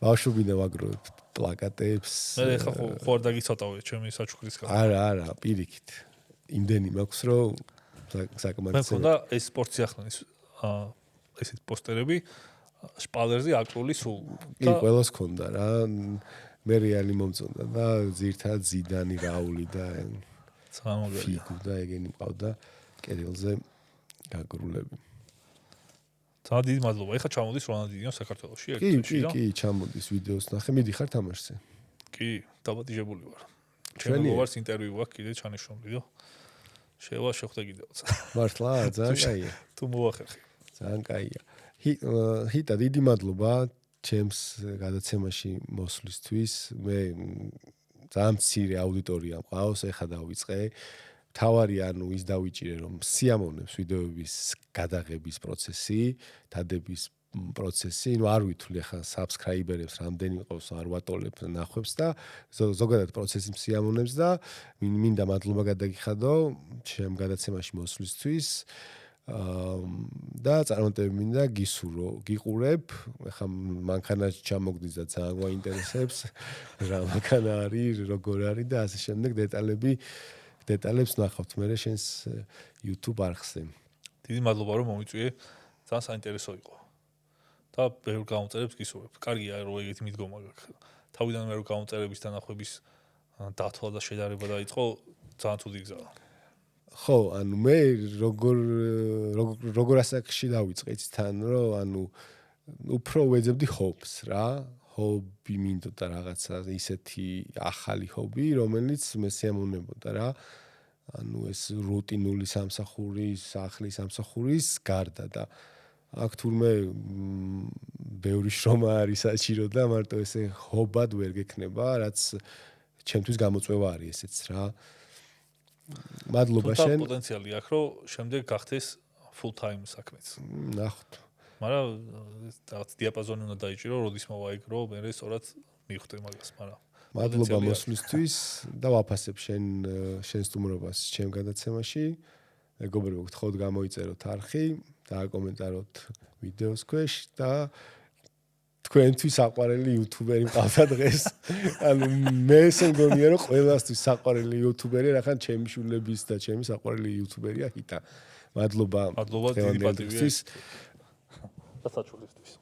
ბავშვობიდან ვაგროვებ პლაკატებს. მე ხა ხო არ დაგიცოტავე ჩემი საჩუქრის კაცი. არა, პირიქით. იმდენი მაქვს რომ საკმაოდ მე მქონდა ეს სპორტ სიახლენის ესეთი პოსტერები შპალერზე აკრული სულ. კი, ყველას ქონდა რა. მე რეალი მომწონდა და ძირთადად ზიდანი, რაული და ფიგუ და ეგენი მყავდა კედელზე გაგრულები. დიდი მადლობა. ეხლა ჩამოდის რონალდინიო საქართველოში ერთ-ერთი და კი, ჩამოდის ვიდეოს ნახე, მიდიხარ თამაშზე. კი, დაბადიჟებული ვარ. ჩემი მოვარს ინტერვიუ აქვს კიდე ჩანიშნული და შეხვდე კიდევაც. მართლა, ძალიან კაია. თუ მოახერხე. ძალიან კაია. ჰიტა დიდი მადლობა ჩემს გადაცემაში მოსვლისთვის. მე ძალიან მცირე აუდიტორია მყავს, ეხლა დავიწყე. თავარი ის დავიჭირე რომ სიამოვნებს ვიდეოების გადაღების პროცესი, დადების პროცესი, არ ვითვლი ახლა subscriber-ებს რამდენი ყავს, არ ვატოლებ ნახვებს და ზოგადად პროცესი სიამოვნებს და მინდა მადლობა გადაგიხადო ჩემ გადაცემაში მოსვლისთვის. და წარმატებები მინდა გისურვო, გიყურებ, ახლა მანქანა ჩამოგდის და ძალიან გვაინტერესებს რა მანქანა არის, როგორ არის და ასე შემდეგ დეტალებს ნახავთ მე შენს YouTube არხზე. დიდი მადლობა რომ მომიწვიე, ძალიან საინტერესო იყო. და ბევრ გამომწერებს გისურვებ. კარგია რომ ეგეთი მიდგომა გაქვს. თავიდან მე რო გამომწერების დანახვების დათვალა და შედარება დაიწყო, ძალიან თუდი გზაა. ხო, მე როგორ ასაკში დავიწყე თან რომ უფრო ვეძებდი ჰობს რა. ჰობი მინდოდა რაღაცა ისეთი ახალი ჰობი, რომელიც მე სიამოვნებოდა რა. ეს რუტინული სამსახურის, სახლის სამსახურის გარდა და აქ თურმე ბევრი შრომა არის საჭირო და მარტო ესე ჰობად ვერ გექნება, რაც ჩემთვის გამოწვევა არის ესეც რა. მადლობა შენ. პოტენციალი აქვს რომ შემდეგ გახდეს full time საქმეც. ნახოთ. მაგრამ რაღაც დიაპაზონი უნდა დაიჭირო, როდის მოვა ეგ რომ მე სწორად მივხვდე მაგას, მაგრამ მადლობა მოსვლისთვის და ვაფასებ შენ სტუმრობას ჩემ გადაცემაში. მეგობრებო, გთხოვთ გამოიწეროთ არხი, დააკომენტაროთ ვიდეოს ქვეშ და თქვენთვის საყვარელი იუთუბერი მყავდა დღეს. მე ესე მგონია რომ ყველასთვის საყვარელი იუთუბერი რახან ჩემი შულების და ჩემი საყვარელი იუთუბერია ჰიტა. მადლობა დიდი პატივია და საჩუქრისთვის.